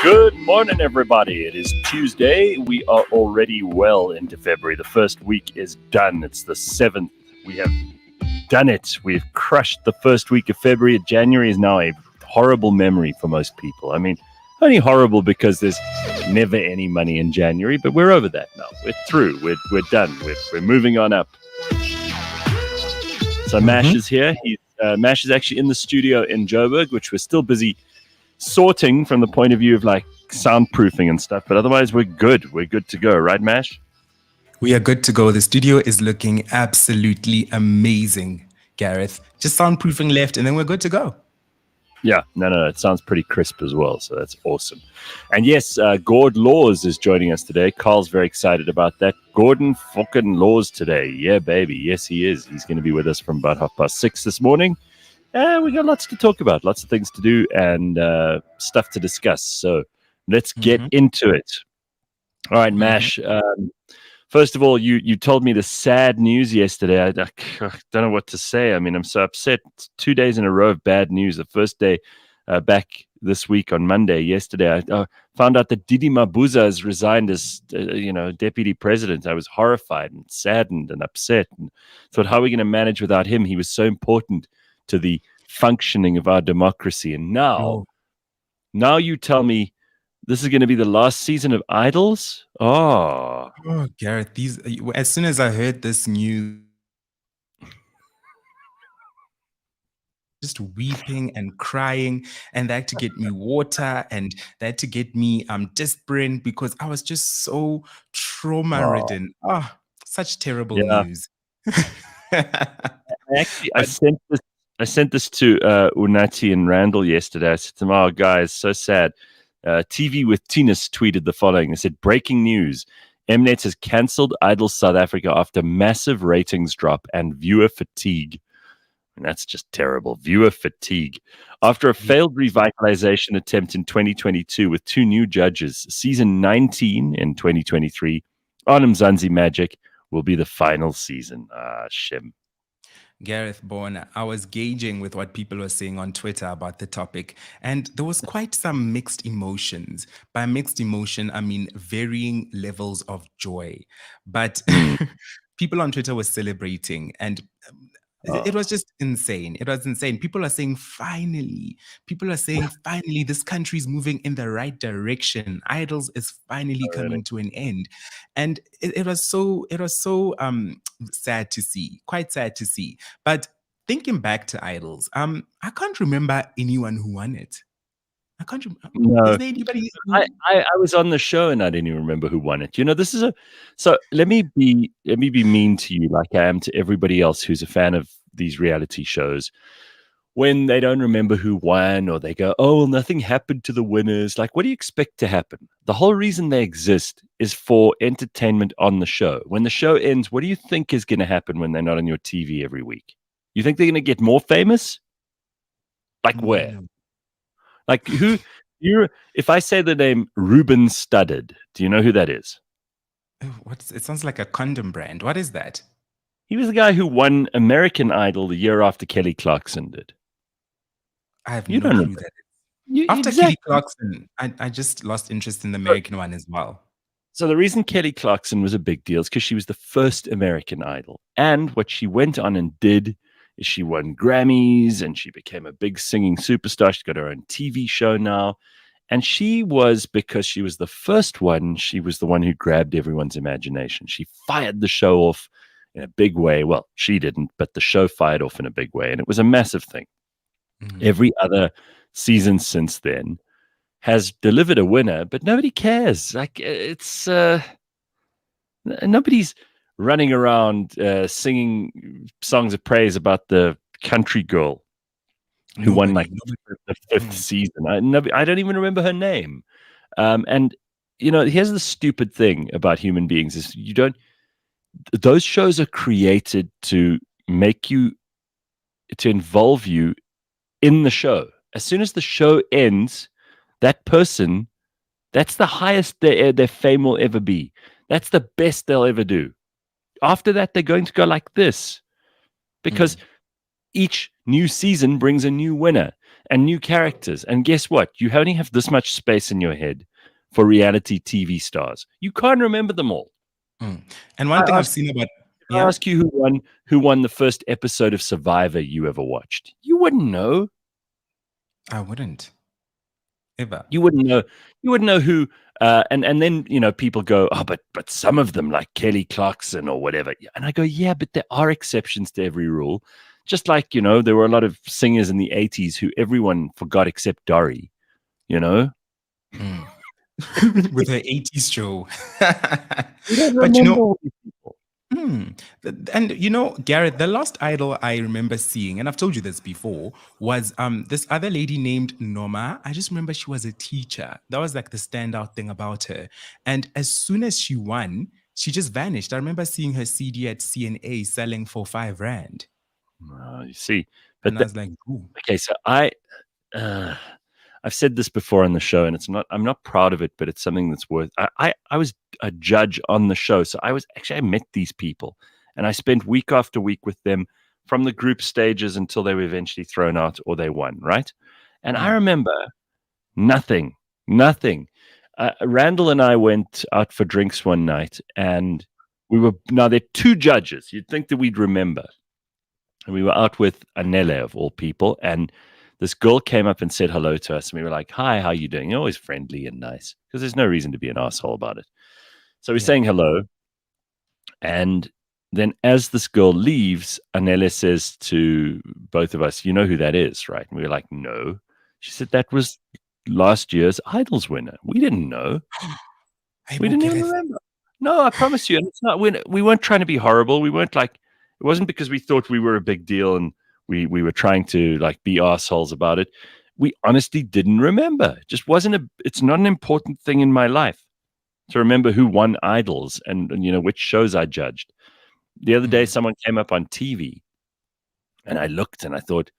Good morning, everybody. It is Tuesday. We are already well into February. The first week is done. It's the 7th. We have done it. We've crushed the first week of February. January is now a horrible memory for most people. I mean, only horrible because there's never any money in January, but we're over that now. We're through. We're done. We're moving on up. So Mash is here. Mash is actually in the studio in Joburg, which we're still busy sorting from the point of view of like soundproofing and stuff, but otherwise we're good. We're good to go, right, Mash? We are good to go. The studio is looking absolutely amazing, Gareth. Just soundproofing left, and then we're good to go. Yeah, no, it sounds pretty crisp as well, so that's awesome. And yes, Gord Laws is joining us today. Carl's very excited about that. Gordon fucking Laws today. Yeah, baby. Yes, he is. He's going to be with us from about 6:30 this morning. We got lots to talk about, lots of things to do, and stuff to discuss. So let's get into it. All right, Mash. First of all, you told me the sad news yesterday. I don't know what to say. I mean, I'm so upset. It's 2 days in a row of bad news. The first day back this week on Monday, yesterday, I found out that Didi Mabuza has resigned as deputy president. I was horrified and saddened and upset and thought, how are we going to manage without him? He was so important to the functioning of our democracy. And now you tell me this is going to be the last season of Idols? Oh, Gareth, as soon as I heard this news, just weeping and crying, and they had to get me water, and they had to get me desperate because I was just so trauma-ridden. Such terrible news. I sent this to Unati and Randall yesterday. I said to them, oh, guys, so sad. TV with Tinus tweeted the following. They said, breaking news. Mnet has cancelled Idols South Africa after massive ratings drop and viewer fatigue. And that's just terrible. Viewer fatigue. After a failed revitalization attempt in 2022 with 2 new judges, season 19 in 2023, Arnhem Zanzi Magic will be the final season. Shim. Gareth Born, I was gauging with what people were saying on Twitter about the topic, and there was quite some mixed emotions. By mixed emotion, I mean varying levels of joy. But people on Twitter were celebrating, and it was just insane. It was insane. People are saying, finally, this country is moving in the right direction. Idols is finally coming to an end. And it was so sad to see, quite sad to see. But thinking back to Idols, I can't remember anyone who won it. I can't remember. No. Is there anybody I was on the show and I didn't even remember who won it. This is so let me be mean to you like I am to everybody else who's a fan of these reality shows. When they don't remember who won, or they go, oh, well, nothing happened to the winners. Like, what do you expect to happen? The whole reason they exist is for entertainment on the show. When the show ends, what do you think is going to happen when they're not on your TV every week? You think they're going to get more famous? Like where? Like who? If I say the name Ruben Studdard, do you know who that is? It sounds like a condom brand. What is that? He was the guy who won American Idol the year after Kelly Clarkson did. I have no clue that. After Kelly Clarkson, I just lost interest in the American one as well. So the reason Kelly Clarkson was a big deal is because she was the first American Idol. And what she went on and did is she won Grammys and she became a big singing superstar. She's got her own TV show now. And she was, because she was the first one, she was the one who grabbed everyone's imagination. She fired the show off in a big way. Well, she didn't, but the show fired off in a big way. And it was a massive thing. Every other season since then has delivered a winner, but nobody cares. Like, it's nobody's running around singing songs of praise about the country girl who won like the 5th season. I don't even remember her name. And here's the stupid thing about human beings is those shows are created to make you, to involve you in the show. As soon as the show ends, that person, that's the highest their fame will ever be. That's the best they'll ever do. After that, they're going to go like this because each new season brings a new winner. and new characters. And guess what? You only have this much space in your head for reality TV stars. You can't remember them all. Mm. And one thing I've seen about I ask you who won the first episode of Survivor you ever watched, you wouldn't know. I wouldn't ever. You wouldn't know. You wouldn't know who. And then people go, oh, but some of them like Kelly Clarkson or whatever. And I go, yeah, but there are exceptions to every rule. Just like there were a lot of singers in the 80s who everyone forgot except Dory. Mm. With her 80s show. But and Gareth, the last idol I remember seeing, and I've told you this before, was this other lady named Norma. I just remember she was a teacher. That was like the standout thing about her. And as soon as she won, she just vanished. I remember seeing her CD at CNA selling for R5. You see, but I was like, ooh. Okay, so I've said this before on the show, and I'm not proud of it, but it's something that's worth. I was a judge on the show, so I met these people, and I spent week after week with them from the group stages until they were eventually thrown out or they won, right? And I remember nothing. Randall and I went out for drinks one night, and now there are two judges. You'd think that we'd remember. And we were out with Anele, of all people, and this girl came up and said hello to us, and we were like, hi, how you doing? You're always friendly and nice, because there's no reason to be an asshole about it. So we're saying hello, and then as this girl leaves, Anele says to both of us, you know who that is, right? And we were like, no. She said, that was last year's Idols winner. We didn't know. We didn't even remember. No, I promise you. And it's not. We weren't trying to be horrible. We weren't like, it wasn't because we thought we were a big deal and we were trying to like be assholes about it. We honestly didn't remember. It just wasn't it's not an important thing in my life to remember who won Idols and which shows I judged. The other day, someone came up on TV, and I looked and I thought,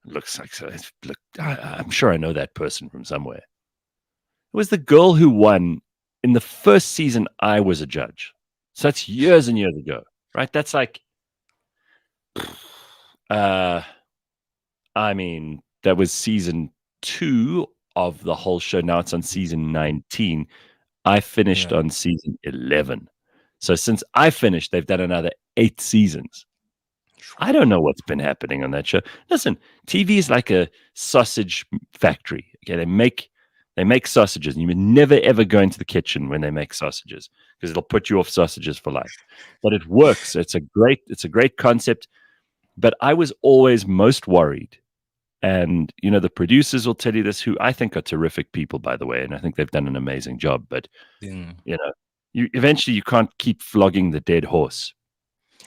looks like so. Look, I'm sure I know that person from somewhere. It was the girl who won in the first season I was a judge. So that's years and years ago, right? That's like, I mean, that was season 2 of the whole show. Now it's on season 19. I finished on season 11. So since I finished, they've done another 8 seasons. I don't know what's been happening on that show. Listen, TV is like a sausage factory. Okay, they make sausages, and you would never ever go into the kitchen when they make sausages because it'll put you off sausages for life. But it works. It's a great concept. But I was always most worried, and the producers will tell you this, who I think are terrific people, by the way, and I think they've done an amazing job. But you eventually you can't keep flogging the dead horse.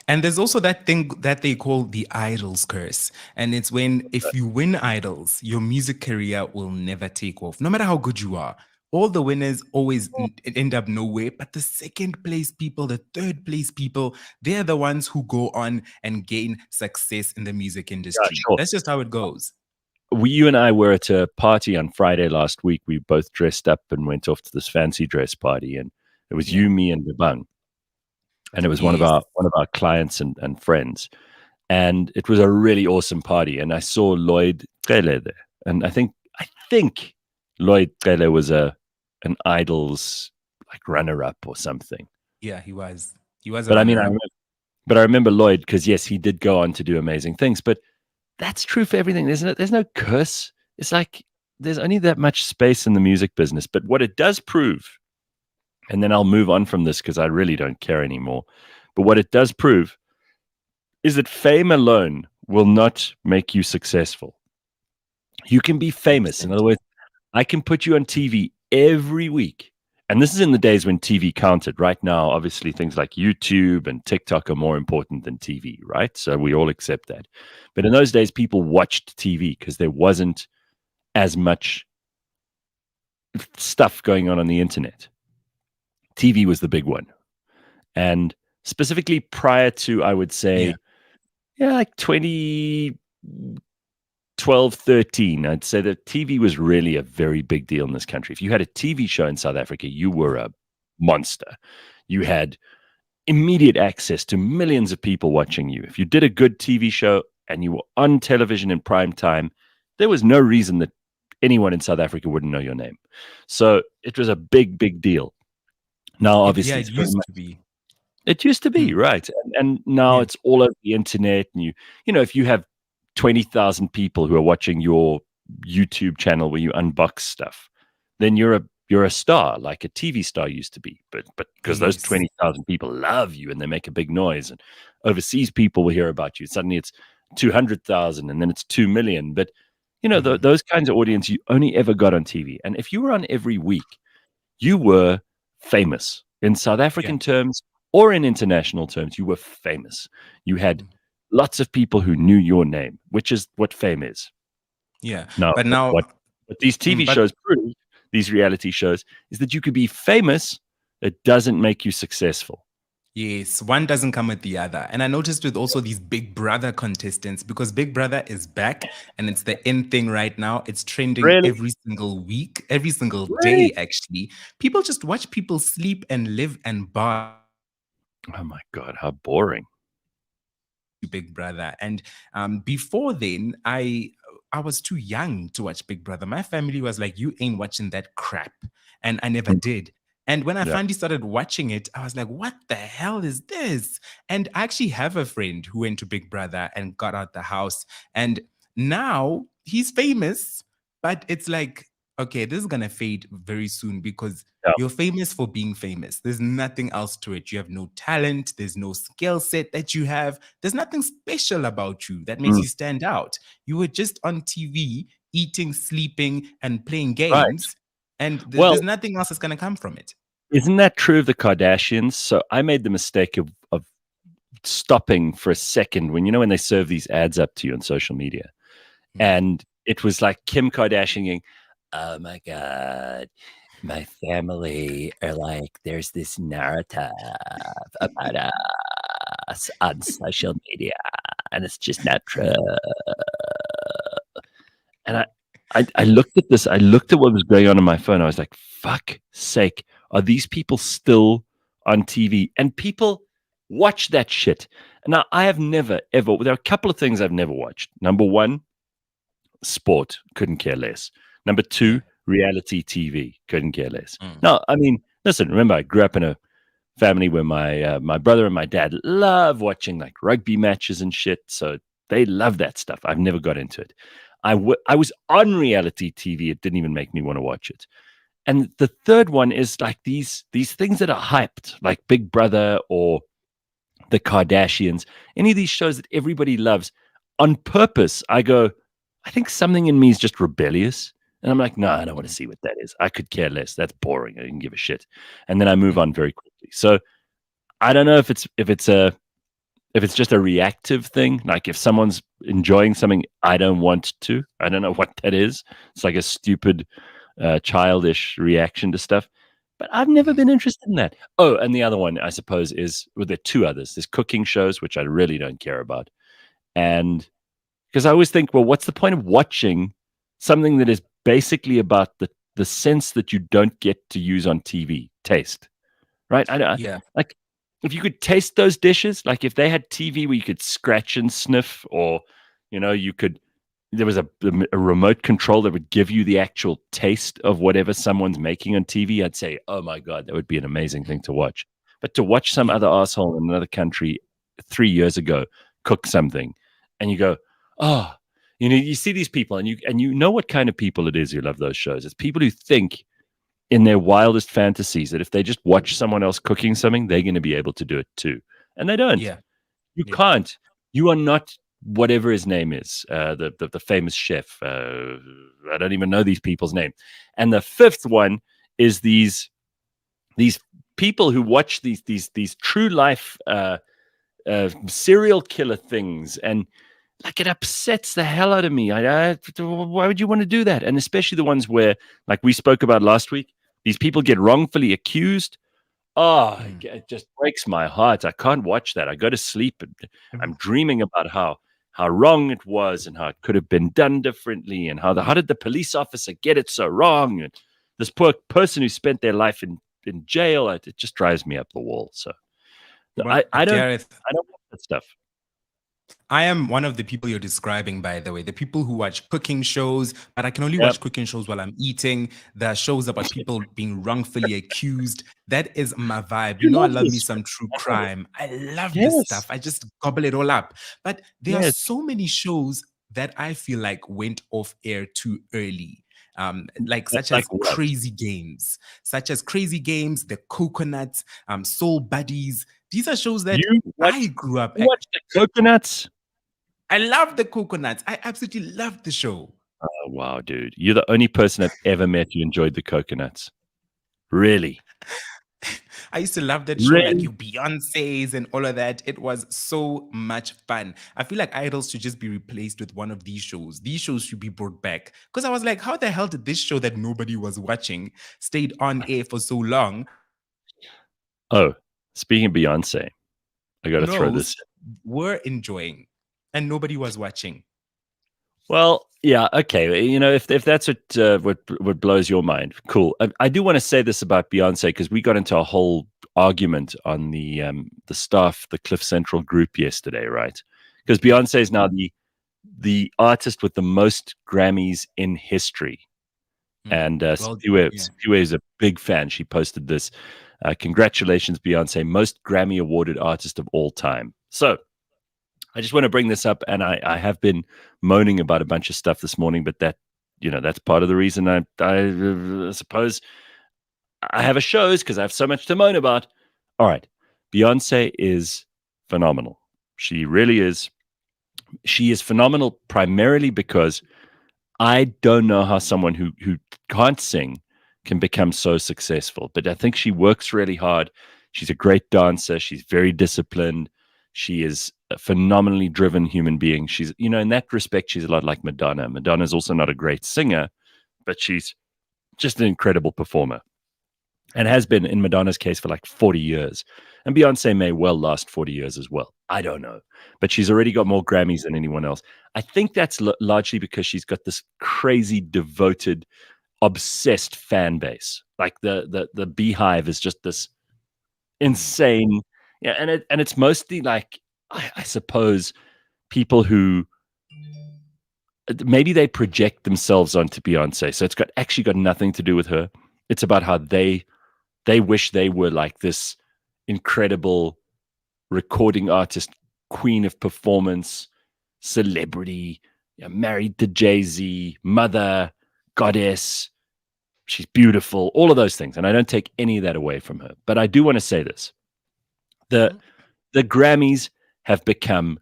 And there's also that thing that they call the Idols curse. And it's when if you win Idols, your music career will never take off, no matter how good you are. All the winners always end up nowhere, but the second place people, the third place people, they're the ones who go on and gain success in the music industry. Yeah, sure. That's just how it goes. You and I were at a party on Friday last week. We both dressed up and went off to this fancy dress party, and it was you, me, and Lebang. And it was one of our clients and friends. And it was a really awesome party. And I saw Lloyd Gele there. And I think Lloyd Gele was an Idols like runner-up or something. Yeah, he was. He was. But I remember Lloyd because yes, he did go on to do amazing things. But that's true for everything. There's no curse. It's like there's only that much space in the music business. But what it does prove, and then I'll move on from this because I really don't care anymore. But what it does prove is that fame alone will not make you successful. You can be famous. In other words, I can put you on TV every week. And this is in the days when TV counted. Right now, obviously, things like YouTube and TikTok are more important than TV, right? So we all accept that. But in those days, people watched TV because there wasn't as much stuff going on the internet. TV was the big one. And specifically prior to, I would say, like 2012, 13, I'd say that TV was really a very big deal in this country. If you had a TV show in South Africa, you were a monster. You had immediate access to millions of people watching you. If you did a good TV show and you were on television in prime time, there was no reason that anyone in South Africa wouldn't know your name. So it was a big, big deal. Now, obviously, It it's very used much. to be. It used to be, Hmm. right? And now Yeah. it's all over the internet. And if you have 20,000 people who are watching your YouTube channel where you unbox stuff, then you're a star, like a TV star used to be. But because those Yes. 20,000 people love you and they make a big noise, and overseas people will hear about you. Suddenly it's 200,000, and then it's 2 million. But Hmm. those kinds of audience you only ever got on TV. And if you were on every week, you were famous in South Yeah. African terms or in international terms. You were famous. You had Mm. lots of people who knew your name, which is what fame is. Yeah. Now, But what now, what, what these TV but shows prove, these reality shows, is that you could be famous. It doesn't make you successful. yes, one doesn't come with the other. And I noticed with also these Big Brother contestants, because Big Brother is back and it's the end thing right now. It's trending Really, every single week, every single really. day, actually. People just watch people sleep and live and bar Oh my God, how boring! Big Brother. And before then, I was too young to watch Big Brother. My family was like, "You ain't watching that crap," and I never Mm, did. And when I yeah, finally started watching it, I was like, "What the hell is this?" And I actually have a friend who went to Big Brother and got out the house, and now he's famous. But it's like, okay, this is gonna fade very soon because yeah. you're famous for being famous. There's nothing else to it. You have no talent. There's no skill set that you have. There's nothing special about you that makes Mm, you stand out. You were just on TV, eating, sleeping, and playing right. games, and Well, there's nothing else that's going to come from it. isn't that true of the Kardashians? So I made the mistake of stopping for a second when they serve these ads up to you on social media. Mm. And it was like Kim Kardashian going, "Oh my God, my family are like, there's this narrative about us on social media, and it's just not true." And I looked at this, I looked at what was going on my phone. I was like, fuck sake, are these people still on TV? And people watch that shit. Now, I have never, ever, there are a couple of things I've never watched. Number one, sport, couldn't care less. Number Yeah. two, reality TV, couldn't care less. Mm. Now, I mean, listen, remember, I grew up in a family where my brother and my dad love watching like rugby matches and shit. So they love that stuff. I've never got into it. I was on reality TV. It didn't even make me want to watch it. And the third one is like these things that are hyped, like Big Brother or the Kardashians, any of these shows that everybody loves. On purpose, I go, I think something in me is just rebellious. And I'm like, no, I don't want to Mm. see what that is. I could care less. That's boring. I didn't give a shit. And then I move Mm. on very quickly. So I don't know if it's just a reactive thing. Like if someone's enjoying something I don't want to, I don't know what that is. It's like a stupid, childish reaction to stuff. But I've never Mm. been interested in that. Oh, and the other one, I suppose, is well, there are two others. There's cooking shows, which I really don't care about. And because I always think, well, what's the point of watching something that is basically about the sense that you don't get to use on TV, taste, right? I don't Yeah. like if you could taste those dishes, like if they had TV where you could scratch and sniff, or you could there was a remote control that would give you the actual taste of whatever someone's making on TV, I'd say, oh my God, that would be an amazing thing to watch. But to watch some Yeah. other asshole in another country 3 years ago cook something, and you go, oh, you see these people, and you know what kind of people it is who love those shows. It's people who think in their wildest fantasies that if they just watch someone else cooking something, they're going to be able to do it too. And they don't. Yeah. You Yeah. can't. You are not whatever his name is, the famous chef. I don't even know these people's name. And the fifth one is these people who watch these true life serial killer things, and like it upsets the hell out of me. Why would you want to do that? And especially the ones where, like we spoke about last week, these people get wrongfully accused. Oh, Mm. it just breaks my heart. I can't watch that. I go to sleep and I'm dreaming about how wrong it was and how it could have been done differently, and how did the police officer get it so wrong? And this poor person who spent their life in jail, it just drives me up the wall. So Well, I don't Gareth, I don't want that stuff. I am one of the people you're describing, by the way, the people who watch cooking shows, but I can only Yep. watch cooking shows while I'm eating. The shows about people being wrongfully accused. That is my vibe. You You know, I love love me this. some true I know. crime. I love this stuff. Yes. I just gobble it all up. But there are Yes. so many shows that I feel like went off air too early. Like such Like as what? Crazy Games, The Coconuts, Soul Buddies. These are shows that You I watch grew up. you watch the coconuts? I love the Coconuts. I absolutely love the show. Oh, wow, dude. You're the only person I've ever met who enjoyed the coconuts. Really? I used to love that show, like Really? your Beyonces and all of that. It was so much fun. I feel like Idols should just be replaced with one of these shows. These shows should be brought back. Because I was like, how the hell did this show that nobody was watching stayed on air for so long? Oh, speaking of Beyonce, I got to throw Knows this. we're enjoying and nobody was watching. Well, yeah, okay. You know, if that's what blows your mind, cool. I do want to say this about Beyonce because we got into a whole argument on the staff, the Cliff Central group yesterday, right? Because Beyonce is now the artist with the most Grammys in history. And Well, yeah. Sipiwe is a big fan. She posted this. Congratulations, Beyonce, most Grammy awarded artist of all time. So I just want to bring this up, and I have been moaning about a bunch of stuff this morning, but that's part of the reason I suppose I have a show is because I have so much to moan about. All right, Beyonce is phenomenal. She really is. She is phenomenal primarily because I don't know how someone who can't sing can become so successful, but I think she works really hard. She's a great dancer. She's very disciplined. She is a phenomenally driven human being. She's, in that respect, she's a lot like Madonna. Madonna is also not a great singer, but she's just an incredible performer and has been in Madonna's case for like 40 years. And Beyonce may well last 40 years as well. I don't know. But she's already got more Grammys than anyone else. I think that's largely because she's got this crazy, devoted, obsessed fan base. Like the Beehive is just this insane. Yeah, and it's mostly like I suppose people who maybe they project themselves onto Beyonce. So it's actually got nothing to do with her. It's about how they wish they were like this incredible recording artist, queen of performance, celebrity, married to Jay-Z, mother, goddess. She's beautiful, all of those things. And I don't take any of that away from her. But I do want to say this. The Grammys have become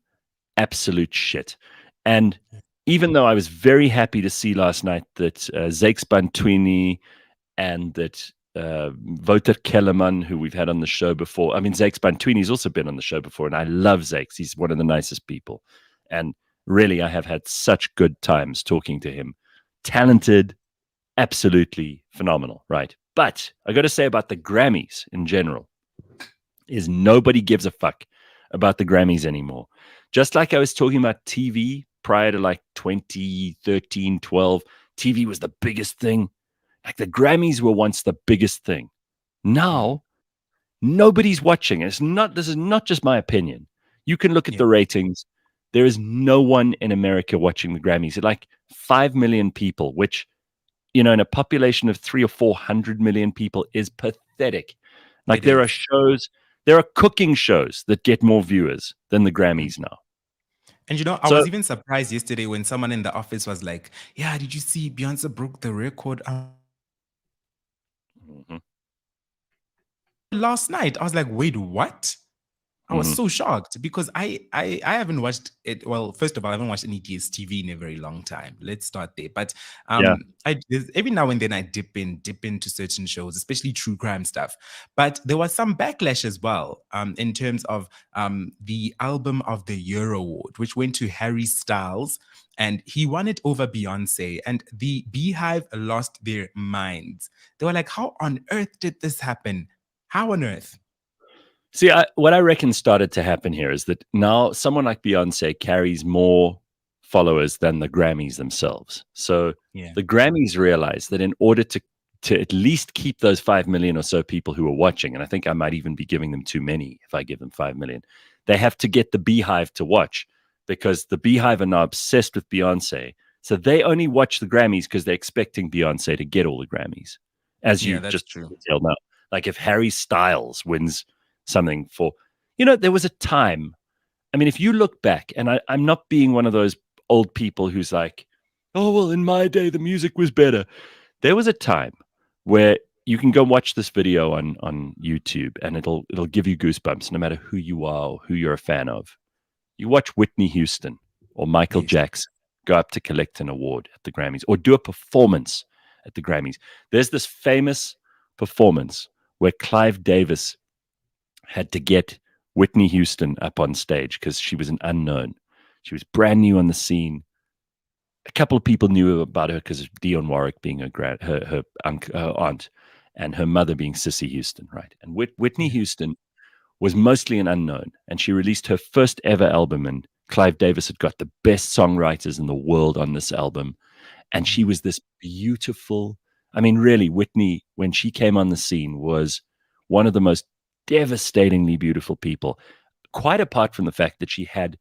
absolute shit. And even though I was very happy to see last night that Zakes Bantwini and that Wouter Kellerman, who we've had on the show before. I mean, Zakes Bantwini's also been on the show before, and I love Zakes. He's one of the nicest people. And really, I have had such good times talking to him. Talented, absolutely phenomenal, right? But I got to say about the Grammys in general is nobody gives a fuck about the Grammys anymore. Just like I was talking about TV prior to like 2013, 12, TV was the biggest thing. Like the Grammys were once the biggest thing. Now, nobody's watching. This is not just my opinion. You can look at the ratings. There is no one in America watching the Grammys. Like 5 million people, which, in a population of 300 or 400 million people is pathetic. Like there are cooking shows that get more viewers than the Grammys now. And I was even surprised yesterday when someone in the office was like, yeah, did you see Beyonce broke the record last night? I was like, wait, what? I was so shocked because I haven't watched it. Well, first of all, I haven't watched any DSTV in a very long time. Let's start there. But every now and then I dip into certain shows, especially true crime stuff. But there was some backlash as well in terms of the Album of the Year award, which went to Harry Styles, and he won it over Beyonce. And the Beehive lost their minds. They were like, "How on earth did this happen? How on earth?" See, what I reckon started to happen here is that now someone like Beyonce carries more followers than the Grammys themselves. So the Grammys realize that in order to at least keep those 5 million or so people who are watching, and I think I might even be giving them too many if I give them 5 million, they have to get the Beehive to watch. because the Beehive are now obsessed with Beyonce. So they only watch the Grammys because they're expecting Beyonce to get all the Grammys, as you Yeah, that's just true. tell now. Like if Harry Styles wins something for, there was a time. I mean, if you look back, and I'm not being one of those old people who's like, oh, well, in my day, the music was better. There was a time where you can go watch this video on YouTube and it'll give you goosebumps no matter who you are or who you're a fan of. You watch Whitney Houston or Michael Yes. Jackson go up to collect an award at the Grammys or do a performance at the Grammys. There's this famous performance where Clive Davis had to get Whitney Houston up on stage because she was an unknown. She was brand new on the scene. A couple of people knew about her because of Dionne Warwick being her aunt, and her mother being Cissy Houston, right? And Whitney Yeah. Houston was mostly an unknown, and she released her first ever album. And Clive Davis had got the best songwriters in the world on this album, and she was this beautiful. I mean, really, Whitney, when she came on the scene, was one of the most devastatingly beautiful people. Quite apart from the fact that she had,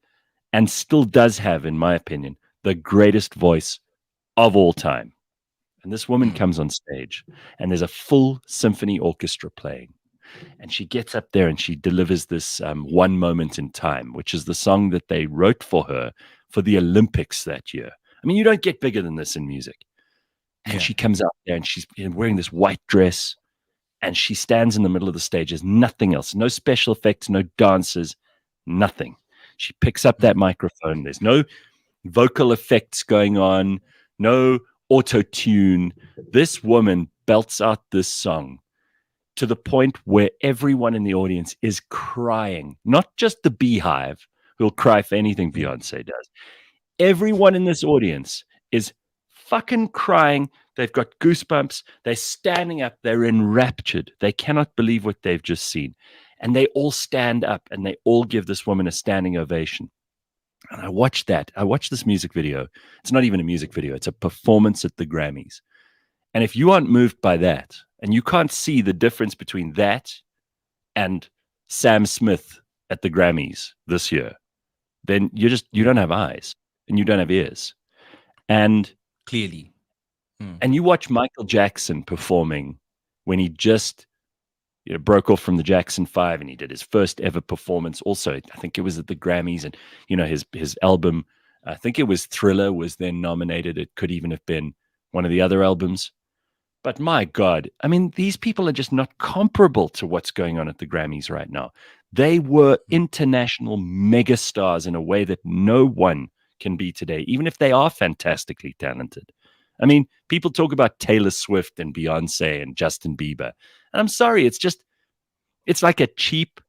and still does have, in my opinion, the greatest voice of all time. And this woman comes on stage, and there's a full symphony orchestra playing. And she gets up there and she delivers this One Moment in Time, which is the song that they wrote for her for the Olympics that year. I mean, you don't get bigger than this in music. And Yeah. she comes out there and she's wearing this white dress and she stands in the middle of the stage. There's nothing else, no special effects, no dancers, nothing. She picks up that microphone. There's no vocal effects going on, no auto tune. This woman belts out this song to the point where everyone in the audience is crying, not just the Beehive, who'll cry for anything Yeah. Beyonce does. Everyone in this audience is fucking crying. They've got goosebumps. They're standing up. They're enraptured. They cannot believe what they've just seen. And they all stand up and they all give this woman a standing ovation. And I watched that. I watched this music video. It's not even a music video, it's a performance at the Grammys. And if you aren't moved by that, and you can't see the difference between that and Sam Smith at the Grammys this year, then you don't have eyes and you don't have ears. And Clearly. and you watch Michael Jackson performing when he just broke off from the Jackson 5 and he did his first ever performance. Also, I think it was at the Grammys, and his album, I think it was Thriller, was then nominated. It could even have been one of the other albums. But my God, I mean, these people are just not comparable to what's going on at the Grammys right now. They were international megastars in a way that no one can be today, even if they are fantastically talented. I mean, people talk about Taylor Swift and Beyonce and Justin Bieber. And I'm sorry, it's like a cheap,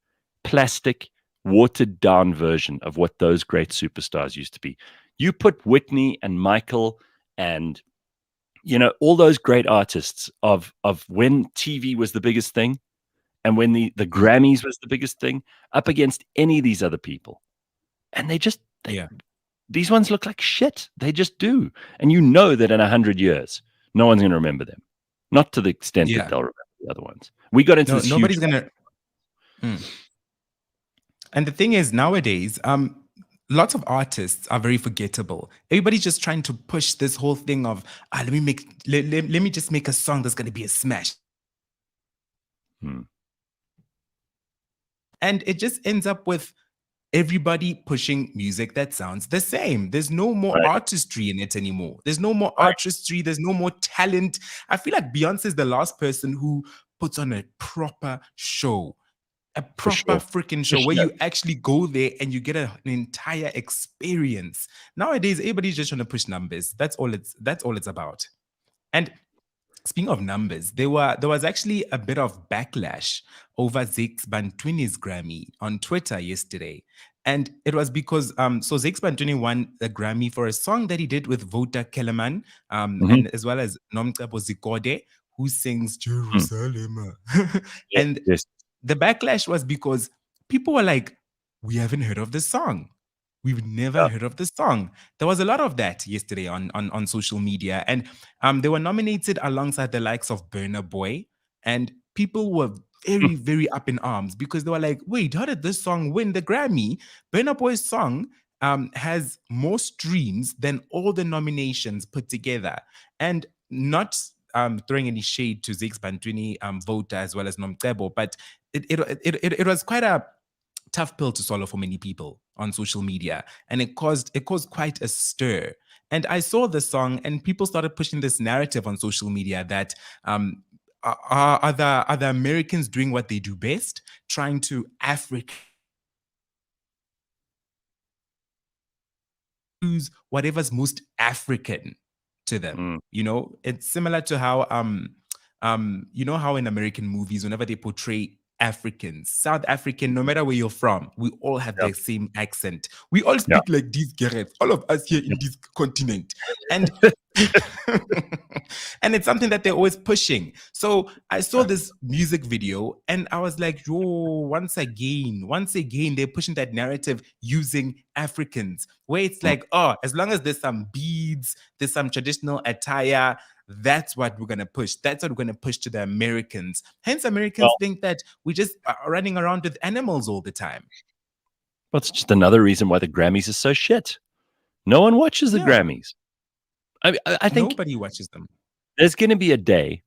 plastic, watered down version of what those great superstars used to be. You put Whitney and Michael and all those great artists of when TV was the biggest thing and when the Grammys was the biggest thing up against any of these other people. And these ones look like shit. They just do. And you know that in 100 years, no one's going to remember them. Not to the extent that they'll remember the other ones. We got into this nobody's huge... gonna. And the thing is, nowadays, lots of artists are very forgettable. Everybody's just trying to push this whole thing of let me just make a song that's going to be a smash. And it just ends up with everybody pushing music that sounds the same. There's no more artistry in it anymore. There's no more artistry. There's no more talent. I feel like Beyonce is the last person who puts on a proper show. A proper freaking show where you actually go there and you get an entire experience. Nowadays, everybody's just trying to push numbers. That's all it's about. And speaking of numbers, there was actually a bit of backlash over Zakes Bantwini's Grammy on Twitter yesterday. And it was because so Zakes Bantwini won a Grammy for a song that he did with Vota Kellerman, and as well as Nomcebo Zikode, who sings Jerusalem. And the backlash was because people were like, we haven't heard of this song. We've never heard of this song. There was a lot of that yesterday on social media. And they were nominated alongside the likes of Burna Boy. And people were very, very up in arms because they were like, wait, how did this song win the Grammy? Burna Boy's song has more streams than all the nominations put together. And not throwing any shade to Zix Bantwini voter as well as Nomcebo, but it was quite a tough pill to swallow for many people on social media, and it caused quite a stir. And I saw the song, and people started pushing this narrative on social media that are the Americans doing what they do best, trying to choose whatever's most African to them. You know, it's similar to how you know how in American movies, whenever they portray Africans, South African, no matter where you're from, we all have the same accent. We all speak like this, Gareth, all of us here in this continent. And and it's something that they're always pushing. So I saw this music video and I was like, yo, once again, they're pushing that narrative using Africans, where it's like, oh, as long as there's some beads, there's some traditional attire, that's what we're going to push. That's what we're going to push to the Americans. Hence, Americans think that we just are running around with animals all the time. Well, it's just another reason why the Grammys is so shit. No one watches the Grammys. I think nobody watches them. There's going to be a day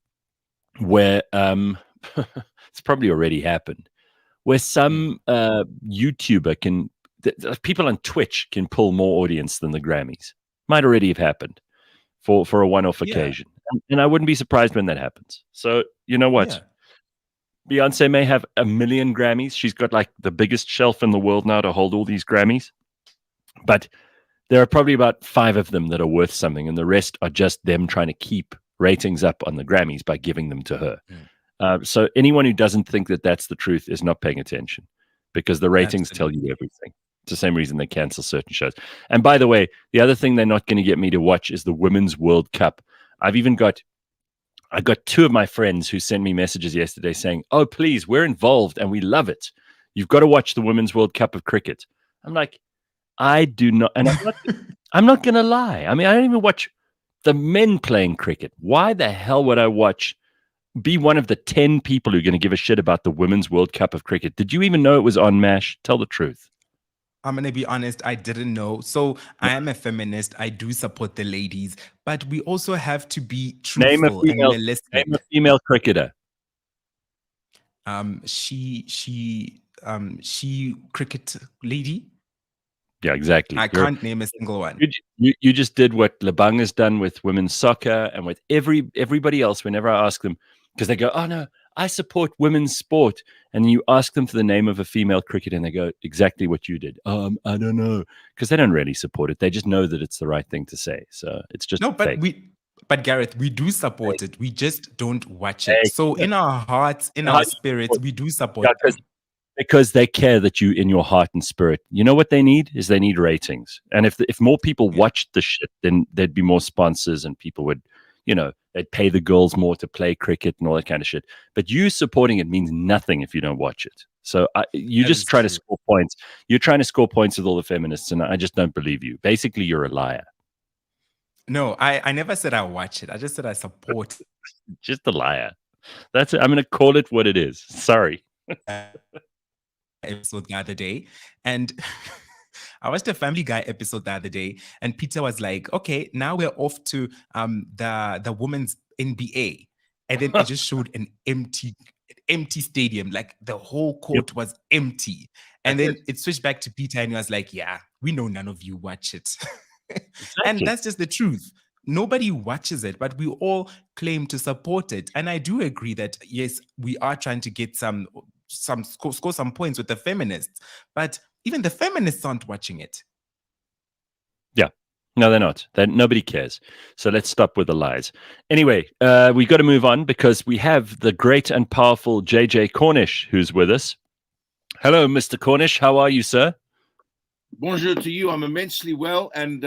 where it's probably already happened, where some YouTuber can, people on Twitch can pull more audience than the Grammys. Might already have happened for a one-off occasion. And I wouldn't be surprised when that happens. So, you know what? Yeah. Beyonce may have 1 million Grammys. She's got like the biggest shelf in the world now to hold all these Grammys. But there are probably about 5 of them that are worth something, and the rest are just them trying to keep ratings up on the Grammys by giving them to her. So anyone who doesn't think that that's the truth is not paying attention, because the ratings tell you everything. It's the same reason they cancel certain shows. And by the way, the other thing they're not going to get me to watch is the Women's World Cup. I got 2 of my friends who sent me messages yesterday saying, oh, please, we're involved and we love it. You've got to watch the Women's World Cup of cricket. I'm like, I do not. And I'm not going to lie. I mean, I don't even watch the men playing cricket. Why the hell would I be one of the 10 people who are going to give a shit about the Women's World Cup of cricket? Did you even know it was on MASH? Tell the truth. I'm going to be honest, I didn't know. So I am a feminist. I do support the ladies, but we also have to be truthful and realistic. Name a female cricketer. She cricket lady. Yeah, exactly. I can't name a single one. You just did what Lebang has done with women's soccer and with everybody else. Whenever I ask them, because they go, oh no, I support women's sport. And then you ask them for the name of a female cricketer and they go, exactly what you did. I don't know. Because they don't really support it. They just know that it's the right thing to say. So it's just fake. But Gareth, we do support it. We just don't watch it. So in our hearts, in our spirits, we do support it. Because they care that you, in your heart and spirit, you know what they need is they need ratings. And if more people watched the shit, then there'd be more sponsors and people would, they'd pay the girls more to play cricket and all that kind of shit. But you supporting it means nothing if you don't watch it. So you just try to score points. You're trying to score points with all the feminists, and I just don't believe you. Basically, you're a liar. No, I never said I watch it. I just said I support it. Just a liar. That's it. I'm going to call it what it is. Sorry. Episode the other day, and I watched a Family Guy episode the other day, and Peter was like, okay, now we're off to the women's NBA, and then it just showed an empty stadium, like the whole court was empty, and then it switched back to Peter, and he was like, yeah, we know none of you watch it. Exactly. And that's just the truth. Nobody watches it, but we all claim to support it. And I do agree that yes, we are trying to get score some points with the feminists, but even the feminists aren't watching it. Yeah, no, they're not. Nobody cares. So let's stop with the lies. Anyway, we got to move on because we have the great and powerful JJ Cornish who's with us. Hello, Mr. Cornish. How are you, sir? Bonjour to you. I'm immensely well, and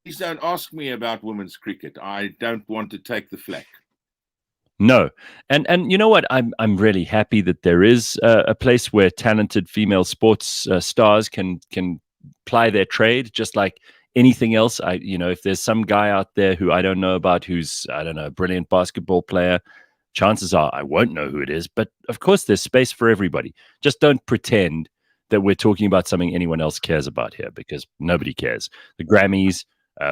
please don't ask me about women's cricket. I don't want to take the flak. No. And you know what? I'm really happy that there is a place where talented female sports stars can ply their trade, just like anything else. If there's some guy out there who I don't know about who's, a brilliant basketball player, chances are I won't know who it is. But of course, there's space for everybody. Just don't pretend that we're talking about something anyone else cares about here, because nobody cares. The Grammys,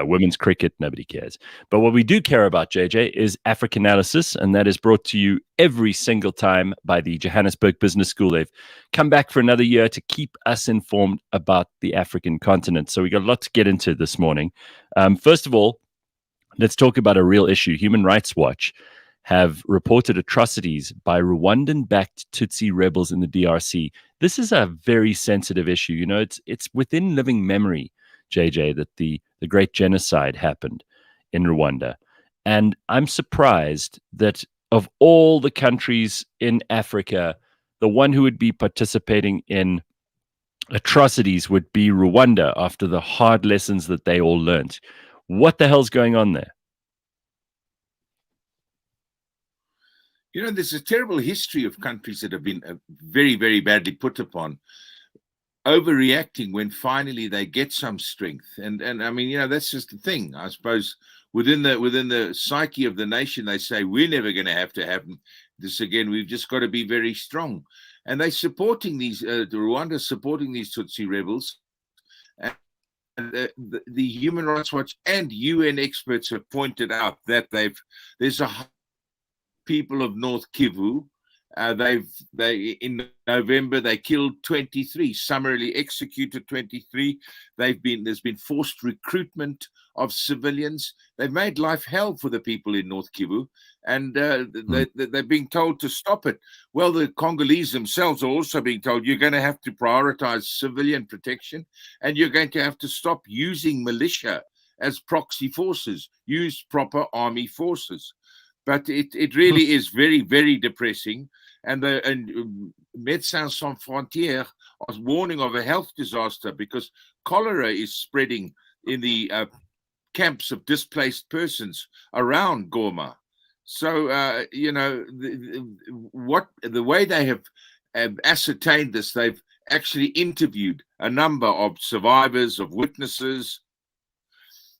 women's cricket, nobody cares. But what we do care about, JJ, is Africanalysis, and that is brought to you every single time by the Johannesburg Business School. They've come back for another year to keep us informed about the African continent. So we got a lot to get into this morning. First of all, let's talk about a real issue. Human Rights Watch have reported atrocities by Rwandan-backed Tutsi rebels in the DRC. This is a very sensitive issue. You know, it's within living memory, JJ, that the great genocide happened in Rwanda. And I'm surprised that of all the countries in Africa, the one who would be participating in atrocities would be Rwanda after the hard lessons that they all learned. What the hell's going on there? You know, there's a terrible history of countries that have been very, very badly put upon, overreacting when finally they get some strength. And I mean, you know, that's just the thing. I suppose within the psyche of the nation, they say we're never going to have this again. We've just got to be very strong. And they're supporting these, Rwanda supporting these Tutsi rebels. And the Human Rights Watch and UN experts have pointed out that there's a people of North Kivu. In November they killed 23, summarily executed 23. There's been forced recruitment of civilians. They've made life hell for the people in North Kivu, and they're being told to stop it. Well, the Congolese themselves are also being told you're going to have to prioritize civilian protection, and you're going to have to stop using militia as proxy forces. Use proper army forces. But it really is very, very depressing. And Médecins Sans Frontières are warning of a health disaster because cholera is spreading in the camps of displaced persons around Goma. So, you know, the way they have ascertained this, they've actually interviewed a number of survivors, of witnesses,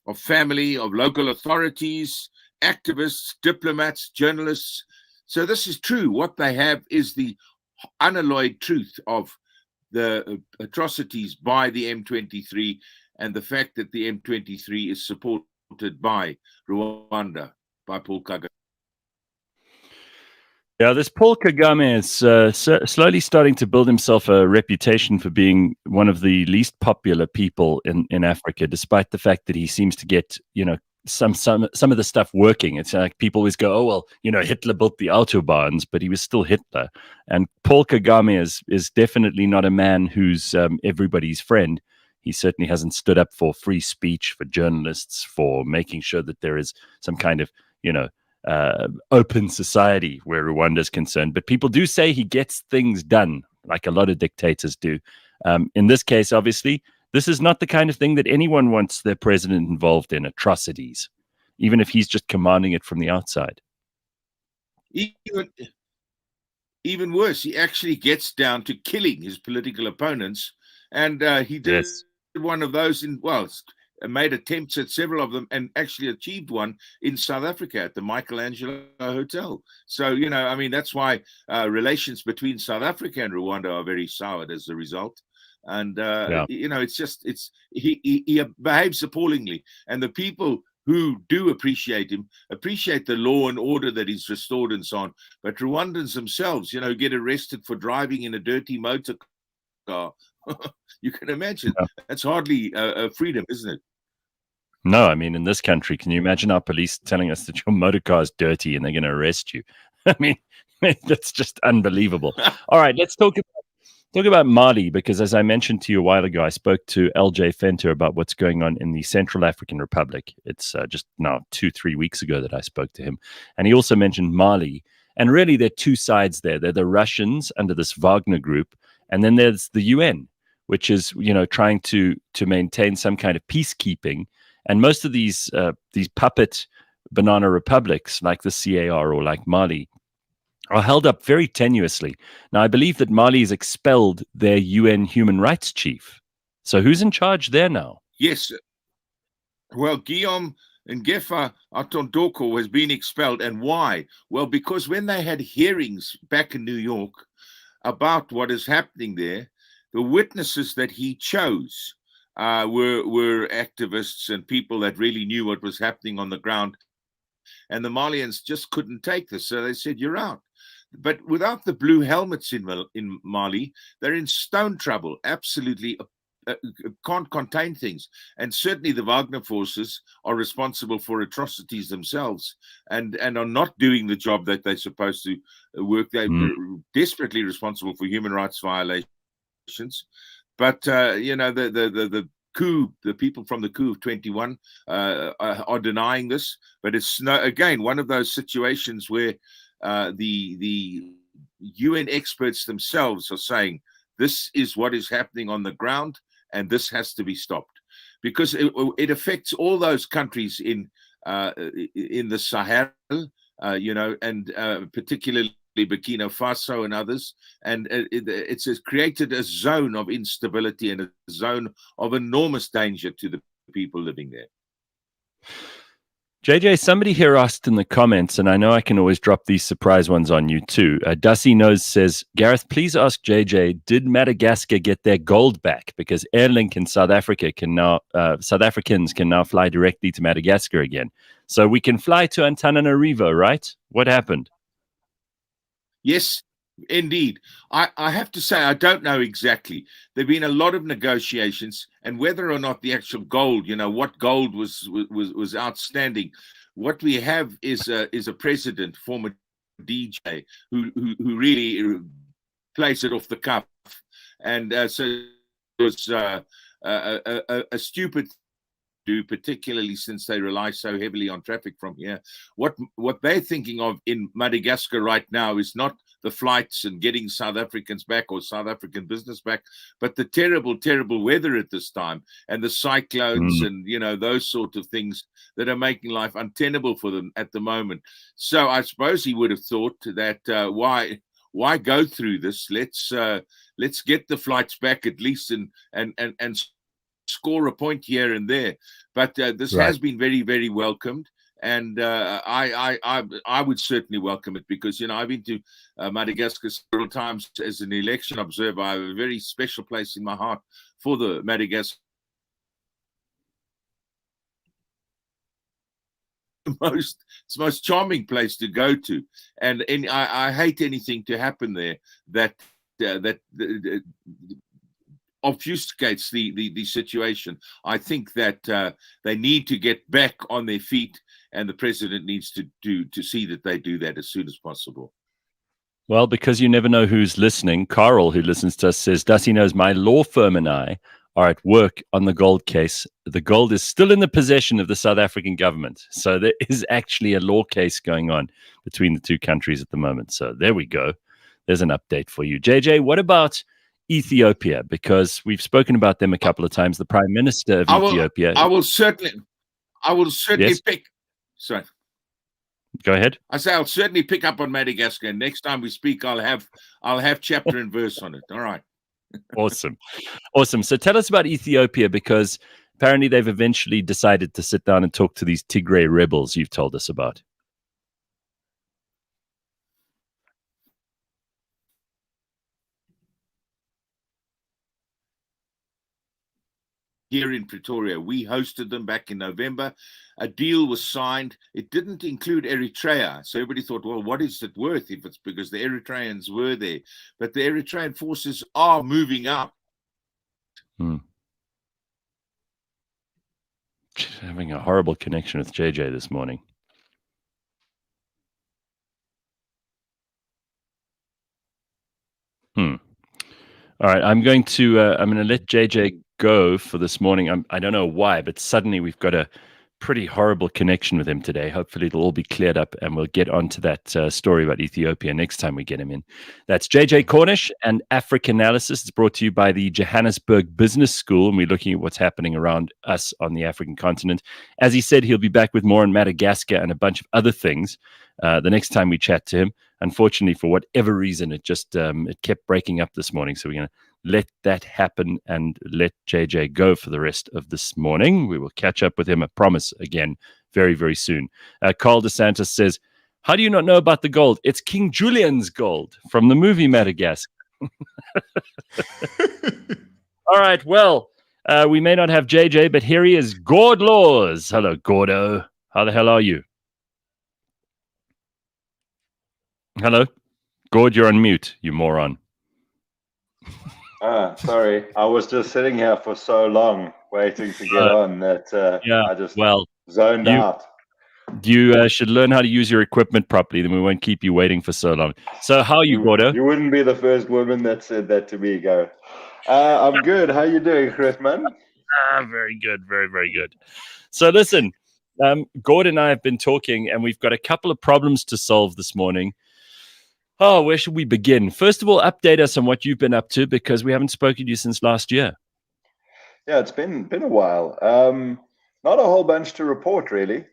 of family, of local authorities, activists, diplomats, journalists. So this is true. What they have is the unalloyed truth of the atrocities by the M23 and the fact that the M23 is supported by Rwanda, by Paul Kagame. Yeah, this Paul Kagame is slowly starting to build himself a reputation for being one of the least popular people in Africa, despite the fact that he seems to get, you know, some of the stuff working. It's like people always go, oh, well, you know, Hitler built the Autobahns, but he was still Hitler. And Paul Kagame is definitely not a man who's everybody's friend. He certainly hasn't stood up for free speech, for journalists, for making sure that there is some kind of, you know, open society where Rwanda is concerned. But people do say he gets things done, like a lot of dictators do. In this case, obviously, this is not the kind of thing that anyone wants their president involved in, atrocities, even if he's just commanding it from the outside. Even worse, he actually gets down to killing his political opponents. And he did one of those made attempts at several of them and actually achieved one in South Africa at the Michelangelo Hotel. So, you know, I mean, that's why relations between South Africa and Rwanda are very soured as a result. And, you know, he behaves appallingly. And the people who do appreciate him appreciate the law and order that he's restored and so on. But Rwandans themselves, you know, get arrested for driving in a dirty motor car. You can imagine. That's hardly freedom, isn't it? No, I mean, in this country, can you imagine our police telling us that your motor car is dirty and they're going to arrest you? I mean, that's just unbelievable. All right, let's talk about Mali, because as I mentioned to you a while ago, I spoke to LJ Fenter about what's going on in the Central African Republic. It's just now 2-3 weeks ago that I spoke to him. And he also mentioned Mali. And really, there are two sides there. They're the Russians under this Wagner group, and then there's the UN, which is, you know, trying to maintain some kind of peacekeeping. And most of these puppet banana republics, like the CAR or like Mali, are held up very tenuously. Now, I believe that Mali has expelled their UN human rights chief. So who's in charge there now? Yes. Well, Guillaume Ngefa Atondoko has been expelled. And why? Well, because when they had hearings back in New York about what is happening there, the witnesses that he chose were activists and people that really knew what was happening on the ground. And the Malians just couldn't take this. So they said, you're out. But without the blue helmets in Mali, they're in stone trouble. Absolutely can't contain things. And certainly the Wagner forces are responsible for atrocities themselves and are not doing the job that they're supposed to work. They're desperately responsible for human rights violations. But, the coup, the people from the coup of 21 are denying this. But it's, again, one of those situations where the UN experts themselves are saying this is what is happening on the ground and this has to be stopped, because it affects all those countries in the Sahel, and particularly Burkina Faso and others, and it's created a zone of instability and a zone of enormous danger to the people living there. JJ, somebody here asked in the comments, and I know I can always drop these surprise ones on you too. Dusty Knows says, Gareth, please ask JJ, did Madagascar get their gold back? Because Airlink in South Africa South Africans can now fly directly to Madagascar again. So we can fly to Antananarivo, right? What happened? Yes, indeed. I have to say, I don't know exactly. There have been a lot of negotiations, and whether or not the actual gold, what gold was outstanding. What we have is a president, former DJ, who really plays it off the cuff, and so it was a stupid do, particularly since they rely so heavily on traffic from here. What they're thinking of in Madagascar right now is not the flights and getting South Africans back or South African business back, but the terrible, terrible weather at this time and the cyclones and, those sort of things that are making life untenable for them at the moment. So I suppose he would have thought that why go through this? Let's get the flights back at least and score a point here and there. But this has been very, very welcomed. And I would certainly welcome it because, I've been to Madagascar several times as an election observer. I have a very special place in my heart for the Madagascar. It's the most charming place to go to. And I hate anything to happen there that obfuscates the situation. I think that they need to get back on their feet, and the president needs to see that they do that as soon as possible. Well, because you never know who's listening, Carl, who listens to us, says, Dusty knows my law firm and I are at work on the gold case. The gold is still in the possession of the South African government. So there is actually a law case going on between the two countries at the moment. So there we go. There's an update for you. JJ, what about Ethiopia? Because we've spoken about them a couple of times. The Prime Minister of Ethiopia. I will certainly Yes? pick. Sorry. Go ahead. I say I'll certainly pick up on Madagascar. Next time we speak, I'll have chapter and verse on it. All right. Awesome. So tell us about Ethiopia, because apparently they've eventually decided to sit down and talk to these Tigray rebels you've told us about. Here in Pretoria, we hosted them back in November. A deal was signed. It didn't include Eritrea. So everybody thought, well, what is it worth if it's because the Eritreans were there? But the Eritrean forces are moving out. Having a horrible connection with JJ this morning. All right, I'm going to let JJ go for this morning. I don't know why, but suddenly we've got a pretty horrible connection with him today. Hopefully it'll all be cleared up and we'll get onto that story about Ethiopia next time we get him in. That's JJ Cornish and Africanalysis. It's brought to you by the Johannesburg Business School, and we're looking at what's happening around us on the African continent. As he said, he'll be back with more on Madagascar and a bunch of other things the next time we chat to him. Unfortunately, for whatever reason, it just it kept breaking up this morning. So we're going to let that happen and let JJ go for the rest of this morning. We will catch up with him, I promise, again, very, very soon. Carl DeSantis says, how do you not know about the gold? It's King Julian's gold from the movie Madagascar. All right. Well, we may not have JJ, but here he is, Gord Laws. Hello, Gordo. How the hell are you? Hello, Gord. You're on mute. You moron. Sorry. I was just sitting here for so long waiting to get on that I just zoned out. You should learn how to use your equipment properly, then we won't keep you waiting for so long. So how are you, Gordo? You wouldn't be the first woman that said that to me, Gareth. I'm good. How you doing, Chris, man? Very good. Very, very good. So listen, Gord and I have been talking, and we've got a couple of problems to solve this morning. Oh, where should we begin? First of all, update us on what you've been up to, because we haven't spoken to you since last year. Yeah, it's been a while. Not a whole bunch to report, really.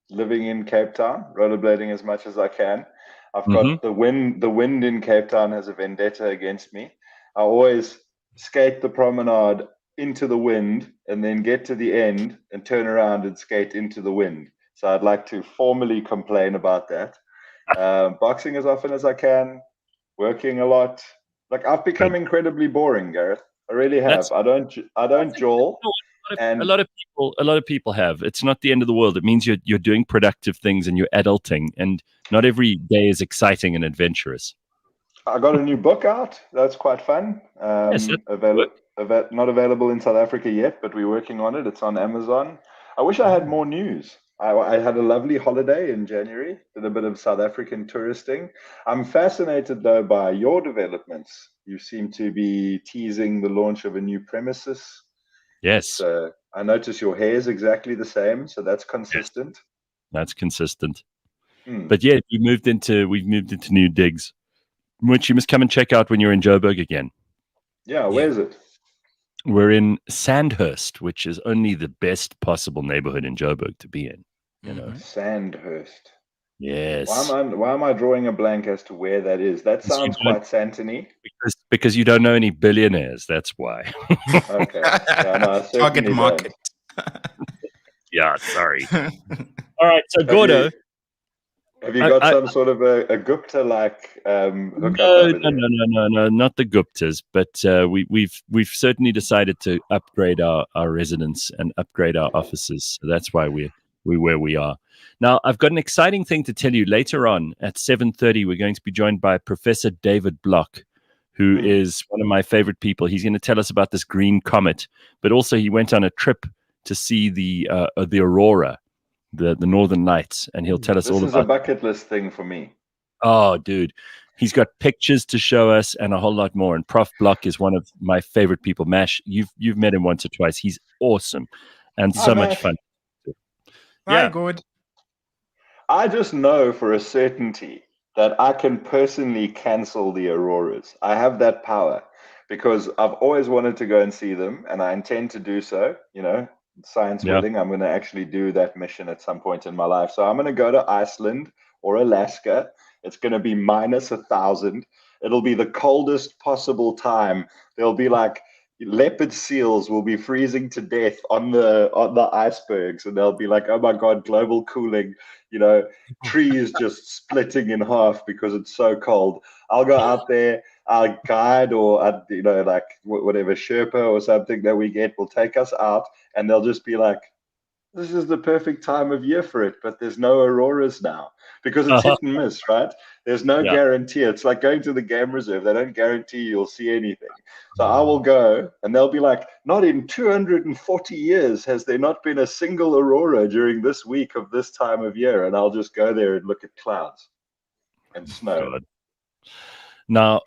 Living in Cape Town, rollerblading as much as I can. I've got the wind in Cape Town has a vendetta against me. I always skate the promenade into the wind and then get to the end and turn around and skate into the wind. So I'd like to formally complain about that. Boxing as often as I can, working a lot. Like, I've become incredibly boring, Gareth. I really have. I don't jaw. A lot of people have. It's not the end of the world. It means you're doing productive things and you're adulting, and not every day is exciting and adventurous. I got a new book out. That's quite fun. Not available in South Africa yet, but we're working on it. It's on Amazon. I wish I had more news. I had a lovely holiday in January, did a bit of South African touristing. I'm fascinated, though, by your developments. You seem to be teasing the launch of a new premises. Yes. I notice your hair is exactly the same, so that's consistent. Yes. That's consistent. But yeah, we've moved into new digs, which you must come and check out when you're in Joburg again. Yeah, where is it? We're in Sandhurst, which is only the best possible neighborhood in Joburg to be in. You know, Sandhurst. Yes. Why am I drawing a blank as to where that is? That sounds quite Santony. Because you don't know any billionaires. That's why. Okay. Yeah, no, target market. Yeah, sorry. All right, so Gordo. Have you got some sort of a Gupta-like hookup? No, not the Guptas, but we've certainly decided to upgrade our residence and upgrade our offices. So that's why we're where we are. Now, I've got an exciting thing to tell you. Later on at 7:30, we're going to be joined by Professor David Block, who is one of my favorite people. He's going to tell us about this Green Comet, but also he went on a trip to see the Aurora, the Northern Lights, and he'll tell us all about. This is a bucket list thing for me. Oh, dude. He's got pictures to show us and a whole lot more. And Prof Block is one of my favorite people. Mash, you've met him once or twice. He's awesome and so much fun. Hi, Gord. I just know for a certainty that I can personally cancel the Auroras. I have that power because I've always wanted to go and see them, and I intend to do so. You know, science willing, I'm going to actually do that mission at some point in my life. So I'm going to go to Iceland or Alaska. It's going to be minus 1,000. It'll be the coldest possible time. There'll be like leopard seals will be freezing to death on the icebergs, and they'll be like, oh my God, global cooling, you know, trees just splitting in half because it's so cold. I'll go out there, our guide or, you know, like whatever Sherpa or something that we get will take us out, and they'll just be like, this is the perfect time of year for it, but there's no auroras now because it's hit and miss, right? There's no guarantee. It's like going to the game reserve. They don't guarantee you'll see anything. So I will go, and they'll be like, not in 240 years has there not been a single aurora during this week of this time of year. And I'll just go there and look at clouds and snow. God. Now,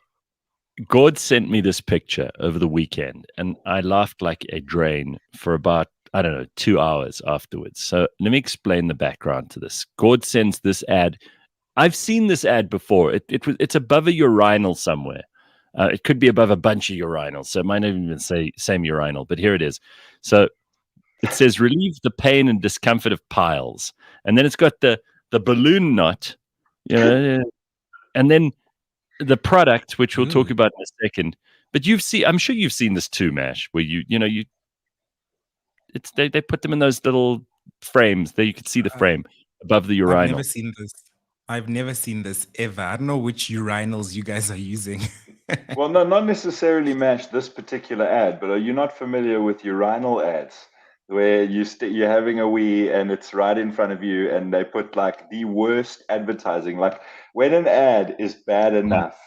Gord sent me this picture over the weekend, and I laughed like a drain for about, 2 hours afterwards. So let me explain the background to this. Gord sends this ad. I've seen this ad before. It's above a urinal somewhere. It could be above a bunch of urinals, so it might not even say same urinal, but here it is. So it says, relieve the pain and discomfort of piles. And then it's got the balloon knot, you know, and then the product, which we'll talk about in a second. But I'm sure you've seen this too, Mash, where they put them in those little frames there. You could see the frame above the urinal. I've never seen this ever. I don't know which urinals you guys are using. Well, no, not necessarily match this particular ad, but are you not familiar with urinal ads where you're having a wee and it's right in front of you and they put like the worst advertising, like when an ad is bad enough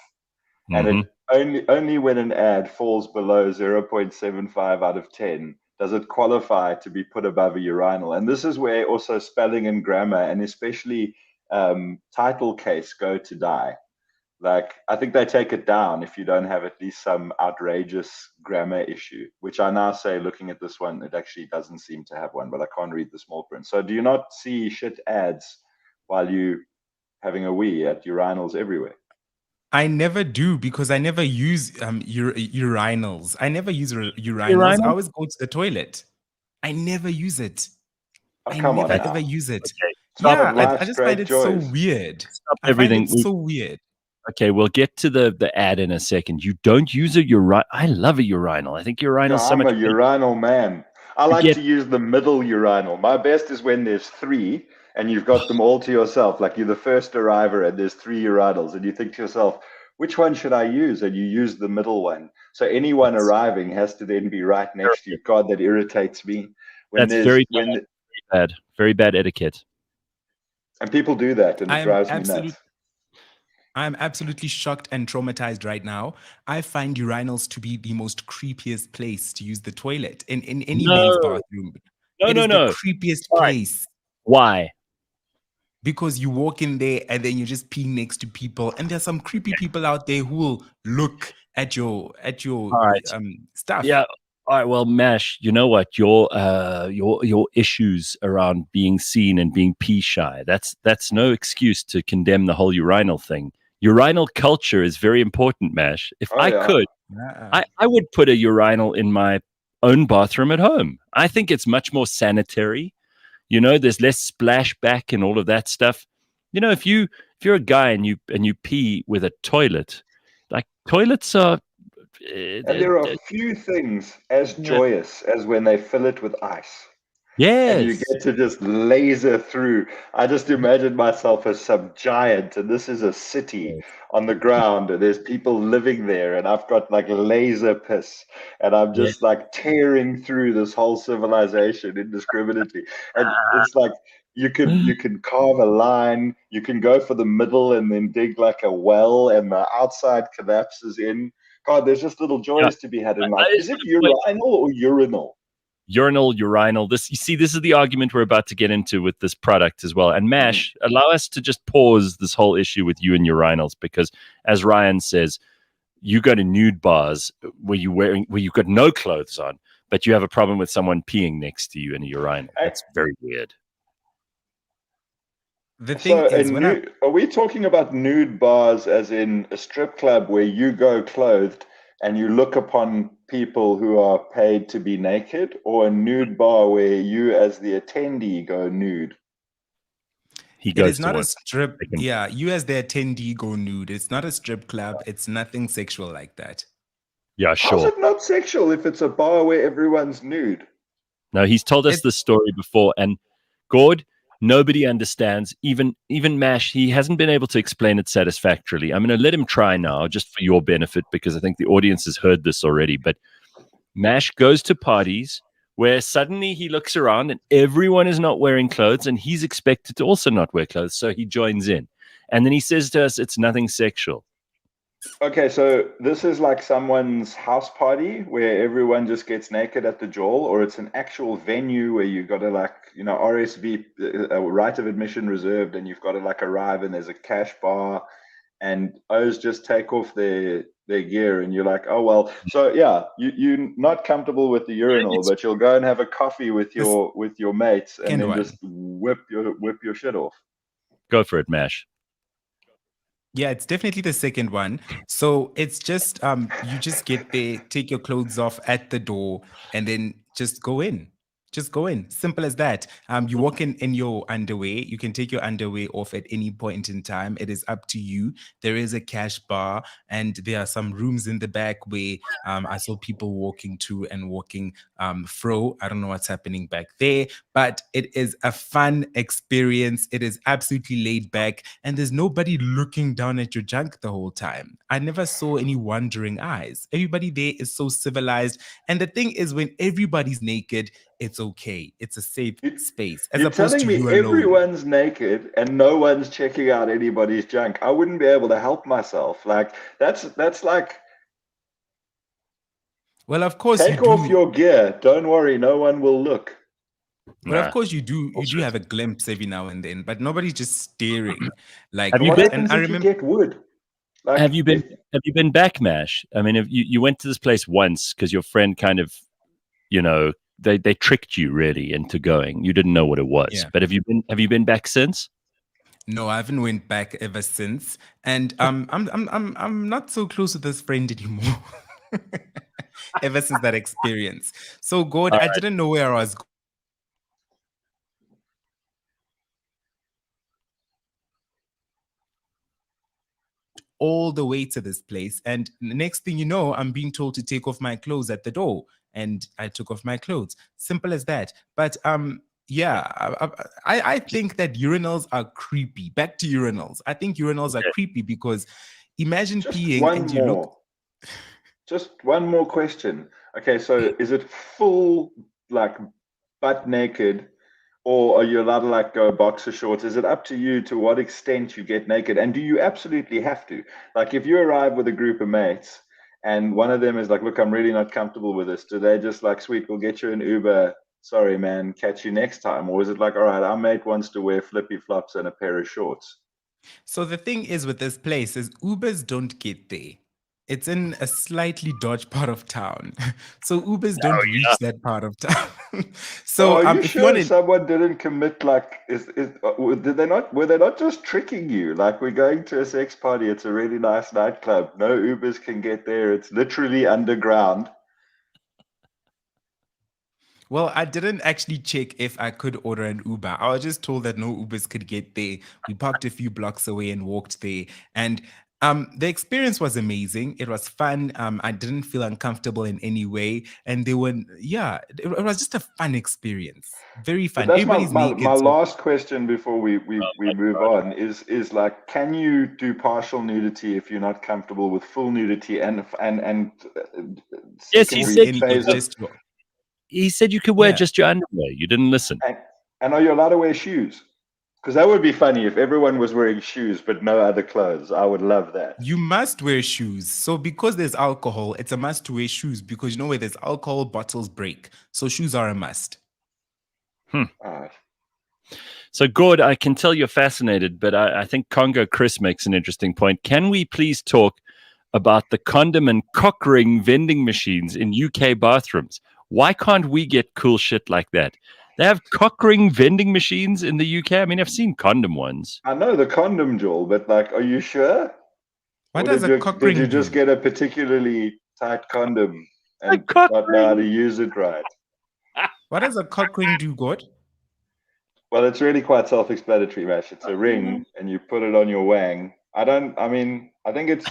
and Mm-hmm. it only when an ad falls below 0.75 out of 10 does it qualify to be put above a urinal. And this is where also spelling and grammar and especially title case go to die. Like, I think they take it down if you don't have at least some outrageous grammar issue, which I now say, looking at this one, it actually doesn't seem to have one, but I can't read the small print. So do you not see shit ads while you having a wee at urinals everywhere? I never do because I never use urinals. I never use urinals. I Urinal? always go to the toilet. I never use it. Oh, I come on never now. ever use it. Okay. One Yeah, of I life's just find great it so joys. weird. Stop I find everything. it so weird. Okay, we'll get to the ad in a second. You don't use a urinal. I love a urinal. I think urinal Yeah, so I'm much a urinal man. I You like get- to use the middle urinal. My best is when there's three and you've got them all to yourself. Like you're the first arriver and there's three urinals, and you think to yourself, which one should I use? And you use the middle one. So anyone arriving has to then be right next to you. God, that irritates me. When That's there's very bad. Very bad etiquette. and people do that, and it drives me nuts. I'm absolutely shocked and traumatized right now. I find urinals to be the most creepiest place to use the toilet in any men's bathroom. No, It is no. the creepiest Why? place Why? because you walk in there and then you're just peeing next to people, and there's some creepy people out there who will look at your All right. stuff. Yeah. All right. Well, Mash, you know what? Your issues around being seen and being pee shy. That's no excuse to condemn the whole urinal thing. Urinal culture is very important, Mash. If Oh, I yeah. could, I would put a urinal in my own bathroom at home. I think it's much more sanitary. You know, there's less splashback and all of that stuff. You know, if you're a guy and you pee with a toilet, like toilets are. And there are few things as joyous as when they fill it with ice. And you Yes. get to just laser through. I just imagine myself as some giant, and this is a city on the ground, and there's people living there, and I've got like laser piss, and I'm just like tearing through this whole civilization indiscriminately. And it's like you can carve a line, you can go for the middle and then dig like a well, and the outside collapses in. God, there's just little joys to be had in life. Is it urinal or urinal? Urinal. This, you see, this is the argument we're about to get into with this product as well. And Mash, allow us to just pause this whole issue with you and urinals, because as Ryan says, you go to nude bars where you've got no clothes on, but you have a problem with someone peeing next to you in a urinal. That's very weird. The thing is, are we talking about nude bars as in a strip club where you go clothed and you look upon people who are paid to be naked, or a nude bar where you as the attendee go nude? It is not a strip. Yeah, you as the attendee go nude. It's not a strip club. It's nothing sexual like that. Yeah, sure. How's it not sexual if it's a bar where everyone's nude? No, he's told us this story before, and Gord, nobody understands. Even Mash, he hasn't been able to explain it satisfactorily. I'm going to let him try now, just for your benefit, because I think the audience has heard this already. But Mash goes to parties where suddenly he looks around and everyone is not wearing clothes, and he's expected to also not wear clothes, so he joins in. And then he says to us, it's nothing sexual. Okay, so this is like someone's house party where everyone just gets naked at the Joel, or it's an actual venue where you got to RSV, a right of admission reserved, and you've got to arrive and there's a cash bar, and O's just take off their gear, and you're like, oh well. So yeah, you're not comfortable with the urinal, but you'll go and have a coffee with your mates, and then just whip your shit off. Go for it, Mash. Yeah, it's definitely the second one. So it's just you just get there, take your clothes off at the door, and then just go in. Just go in. Simple as that. You walk in your underwear. You can take your underwear off at any point in time. It is up to you. There is a cash bar, and there are some rooms in the back where I saw people walking to and walking fro. I don't know what's happening back there, but it is a fun experience. It is absolutely laid back, and there's nobody looking down at your junk the whole time. I never saw any wandering eyes. Everybody there is so civilized. And the thing is, when everybody's naked, it's okay. It's a safe space. As You're opposed telling to me you alone. everyone's naked and no one's checking out anybody's junk. I wouldn't be able to help myself. Like that's like, Well, of course take you off do. your gear. Don't worry, no one will look. Well, of course you do. You do have a glimpse every now and then, but nobody's just staring. Like, Have you What been- happens I if remember. you get wood? Like, Have you been back, Mash? I mean, you went to this place once because your friend kind of, they tricked you really into going. You didn't know what it was. Yeah. But have you been back since? No, I haven't went back ever since, and I'm not so close with this friend anymore. Ever since that experience. So, Gord, I didn't know where I was all the way to this place, and the next thing you know, I'm being told to take off my clothes at the door, and I took off my clothes. Simple as that. But yeah, I think that urinals are creepy. Back to urinals. I think urinals are creepy because imagine peeing and you look. Just one more question. Okay, so is it full, like, butt naked, or are you allowed to like go boxer shorts? Is it up to you to what extent you get naked? And do you absolutely have to? Like, if you arrive with a group of mates and one of them is like, look, I'm really not comfortable with this, do they just like, sweet, we'll get you an Uber, sorry man, catch you next time? Or is it like, all right, our mate wants to wear flippy flops and a pair of shorts? So the thing is with this place is Ubers don't get there. It's in a slightly dodgy part of town. So Ubers don't reach that part of town. So are you if sure you want to, someone didn't commit, like, were they not just tricking you? Like, we're going to a sex party, it's a really nice nightclub, no Ubers can get there, it's literally underground. well, I didn't actually check if I could order an Uber. I was just told that no Ubers could get there. We parked a few blocks away and walked there. And the experience was amazing. It was fun. I didn't feel uncomfortable in any way. And they were, yeah, it was just a fun experience. Very fun. But that's Everybody's my naked. So last question before we move on is like, can you do partial nudity if you're not comfortable with full nudity? And Yes, he secondary said anyway, phase of- just your, He said you could wear Yeah. just your underwear. You didn't listen. and are you allowed to wear shoes? Because that would be funny if everyone was wearing shoes but no other clothes. I would love that. you must wear shoes. So because there's alcohol, it's a must to wear shoes because you know where there's alcohol, bottles break. So shoes are a must. All right. So, Gord, I can tell you're fascinated, but I think Congo Chris makes an interesting point. Can we please talk about the condom and cock ring vending machines in UK bathrooms? Why can't we get cool shit like that? They have cock ring vending machines in the UK. I mean, I've seen condom ones. I know the condom, Joel, but like, are you sure? What Or does a cock ring did you do? just get a particularly tight condom and cock not know how to use it right? What does a cock ring do, God? Well, it's really quite self-explanatory, Mash. It's a ring, and you put it on your wang. I think it's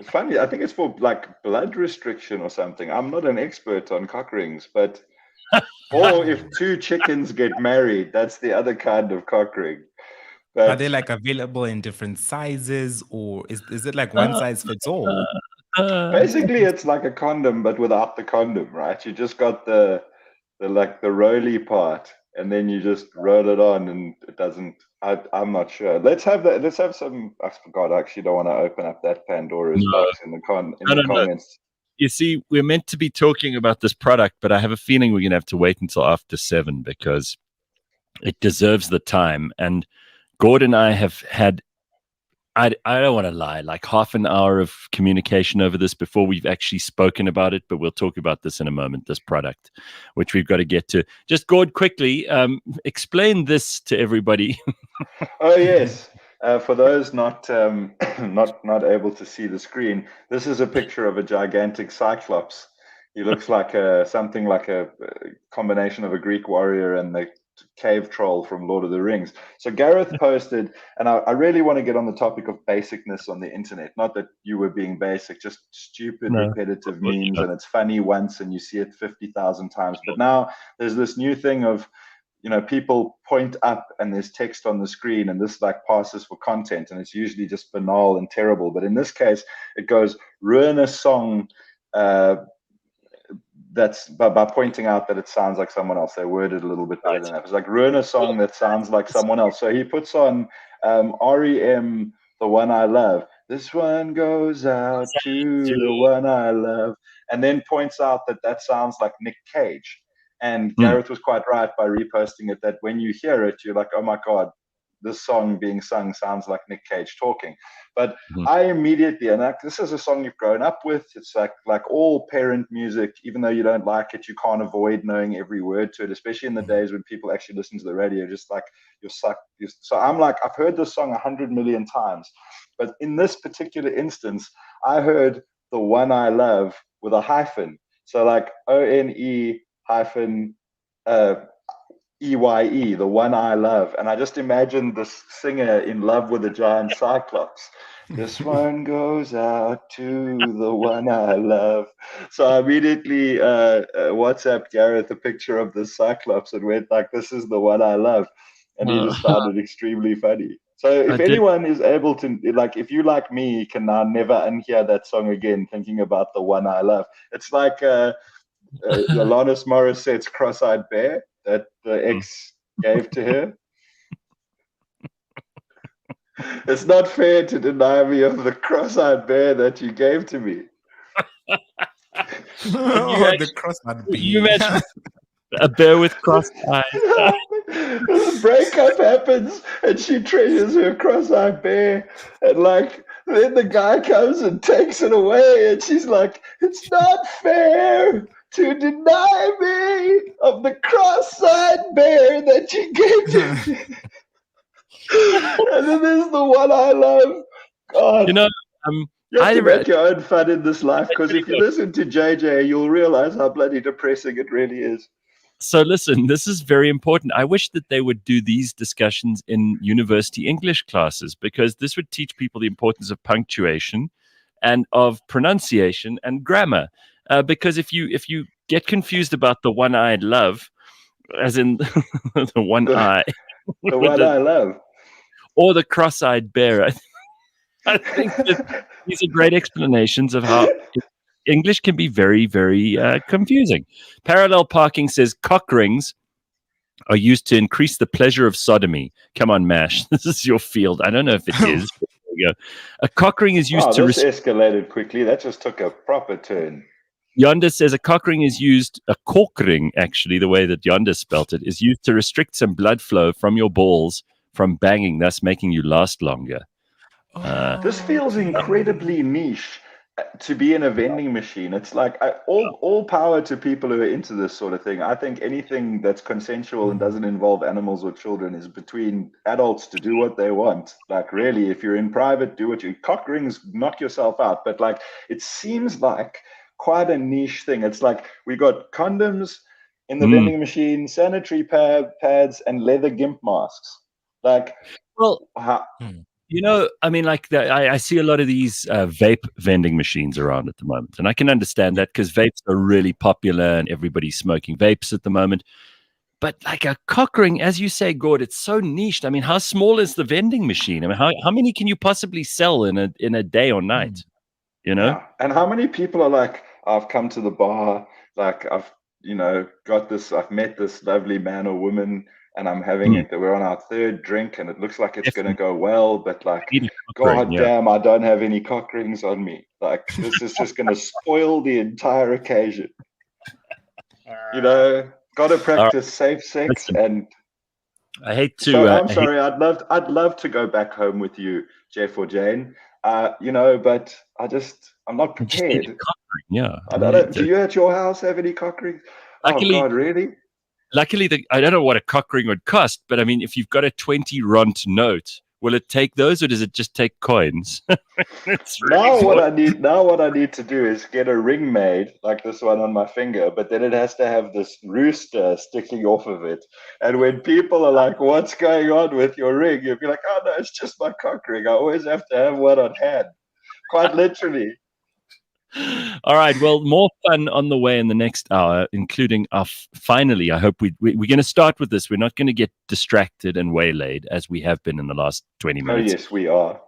funny. I think it's for like blood restriction or something. I'm not an expert on cock rings, but or if two chickens get married, that's the other kind of cock ring. But Are they like available in different sizes, or is it like one size fits all? basically, it's like a condom, but without the condom, right? You just got the roly part, and then you just roll it on, and it doesn't. I'm not sure. Let's have that. Let's have some. I forgot. I actually don't want to open up that Pandora's box in the comments. You see, we're meant to be talking about this product, but I have a feeling we're going to have to wait until after 7 because it deserves the time. And Gord and I have had, I don't want to lie, like half an hour of communication over this before we've actually spoken about it, but we'll talk about this in a moment, this product, which we've got to get to. Just, Gord, quickly, explain this to everybody. Oh, yes. For those not able to see the screen, this is a picture of a gigantic cyclops. He looks like something like a combination of a Greek warrior and the cave troll from Lord of the Rings. So Gareth posted, and I really want to get on the topic of basicness on the internet. Not that you were being basic, just stupid, repetitive memes, and it's funny once and you see it 50,000 times. But now there's this new thing of, people point up and there's text on the screen, and this like passes for content, and it's usually just banal and terrible. But in this case, it goes, ruin a song that's by pointing out that it sounds like someone else. They worded a little bit better than that. It's like, ruin a song that sounds like someone else. So he puts on REM, The One I Love. This one goes out to the one I love. And then points out that sounds like Nick Cage. And Gareth was quite right by reposting it, that when you hear it, you're like, oh my God, this song being sung sounds like Nick Cage talking. But I immediately, and this is a song you've grown up with. It's like all parent music. Even though you don't like it, you can't avoid knowing every word to it, especially in the days when people actually listen to the radio, just like you're sucked. So I'm like, I've heard this song 100 million times. But in this particular instance, I heard The One I Love with a hyphen. So like ONE hyphen EYE, The One I Love. And I just imagined this singer in love with a giant cyclops. This one goes out to the one I love. So I immediately WhatsApped Gareth a picture of the cyclops and went like, this is the one I love. And he just found it extremely funny. So if anyone is able to, like, if you like me, can now never unhear that song again, thinking about the one I love. It's like Alanis Morissette's Cross-Eyed Bear that the ex gave to her. It's not fair to deny me of the cross-eyed bear that you gave to me. The cross-eyed bear. You imagine a bear with crossed eyes. The breakup happens and she treasures her cross-eyed bear, and like then the guy comes and takes it away, and she's like, it's not fair to deny me of the cross-eyed bear that you gave to me. And then there's the one I love. God, you have to make your own fun in this life, because if you listen to JJ, you'll realize how bloody depressing it really is. So listen, this is very important. I wish that they would do these discussions in university English classes, because this would teach people the importance of punctuation and of pronunciation and grammar. Because if you get confused about the one-eyed love, as in the one eye, the one I love, or the cross-eyed bear, I think these are great explanations of how English can be very, very confusing. Parallel Parking says cock rings are used to increase the pleasure of sodomy. Come on, MASH. This is your field. I don't know if it is. But there we go. A cock ring is used to... This escalated quickly. That just took a proper turn. Yonder says a cock ring is used, a cork ring, actually, the way that Yonder spelt it, is used to restrict some blood flow from your balls from banging, thus making you last longer. This feels incredibly niche to be in a vending machine. It's like all power to people who are into this sort of thing. I think anything that's consensual and doesn't involve animals or children is between adults to do what they want. Like, really, if you're in private, do what you... Cock rings, knock yourself out. But like, it seems like quite a niche thing. It's like we got condoms in the vending machine, sanitary pads, and leather gimp masks. Like, well, I mean, like I see a lot of these vape vending machines around at the moment, and I can understand that because vapes are really popular and everybody's smoking vapes at the moment. But like a cock ring, as you say, Gord, it's so niched. I mean, how small is the vending machine? I mean, how many can you possibly sell in a day or night? You know? Yeah. And how many people are like, I've come to the bar, like I've met this lovely man or woman, and I'm having it. We're on our third drink, and it looks like it's going to go well, but like, God damn, I don't have any cock rings on me. Like, this is just going to spoil the entire occasion. Got to practice safe sex. And I hate to. So I'm sorry. I'd love to go back home with you, Jeff or Jane. But I'm not prepared. Do you at your house have any cock rings? Luckily, oh God, really? Luckily, I don't know what a cock ring would cost, but I mean, if you've got a 20 rand note Will it take those, or does it just take coins? It's really Now small. what I need to do is get a ring made like this one on my finger, but then it has to have this rooster sticking off of it. And when people are like, "What's going on with your ring?" you'll be like, "Oh no, it's just my cock ring. I always have to have one on hand." Quite literally. All right. Well, more fun on the way in the next hour, including our finally. I hope we're going to start with this. We're not going to get distracted and waylaid as we have been in the last 20 Oh minutes. yes, we are.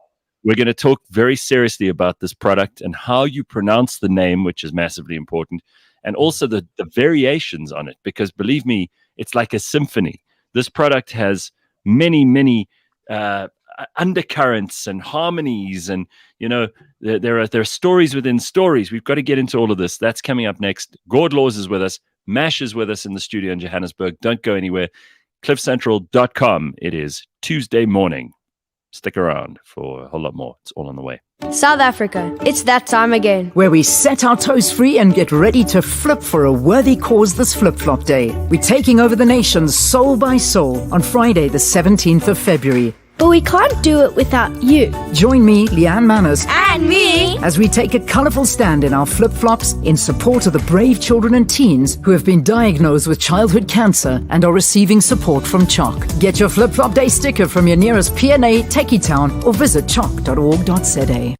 We're going to talk very seriously about this product and how you pronounce the name, which is massively important, and also the variations on it. Because believe me, it's like a symphony. This product has many undercurrents and harmonies, and there are stories within stories. We've got to get into all of this. That's coming up next. Gord Laws is with us. Mash is with us in the studio in Johannesburg. Don't go anywhere. cliffcentral.com. It is Tuesday morning. Stick around for a whole lot more. It's all on the way. South Africa, it's that time again. Where we set our toes free and get ready to flip for a worthy cause this flip-flop day. We're taking over the nation soul by soul on Friday the 17th of February. But we can't do it without you. Join me, Leanne Manners, And me. as we take a colourful stand in our flip-flops in support of the brave children and teens who have been diagnosed with childhood cancer and are receiving support from CHOC. Get your Flip-Flop Day sticker from your nearest PNA, Techie Town, or visit choc.org.za.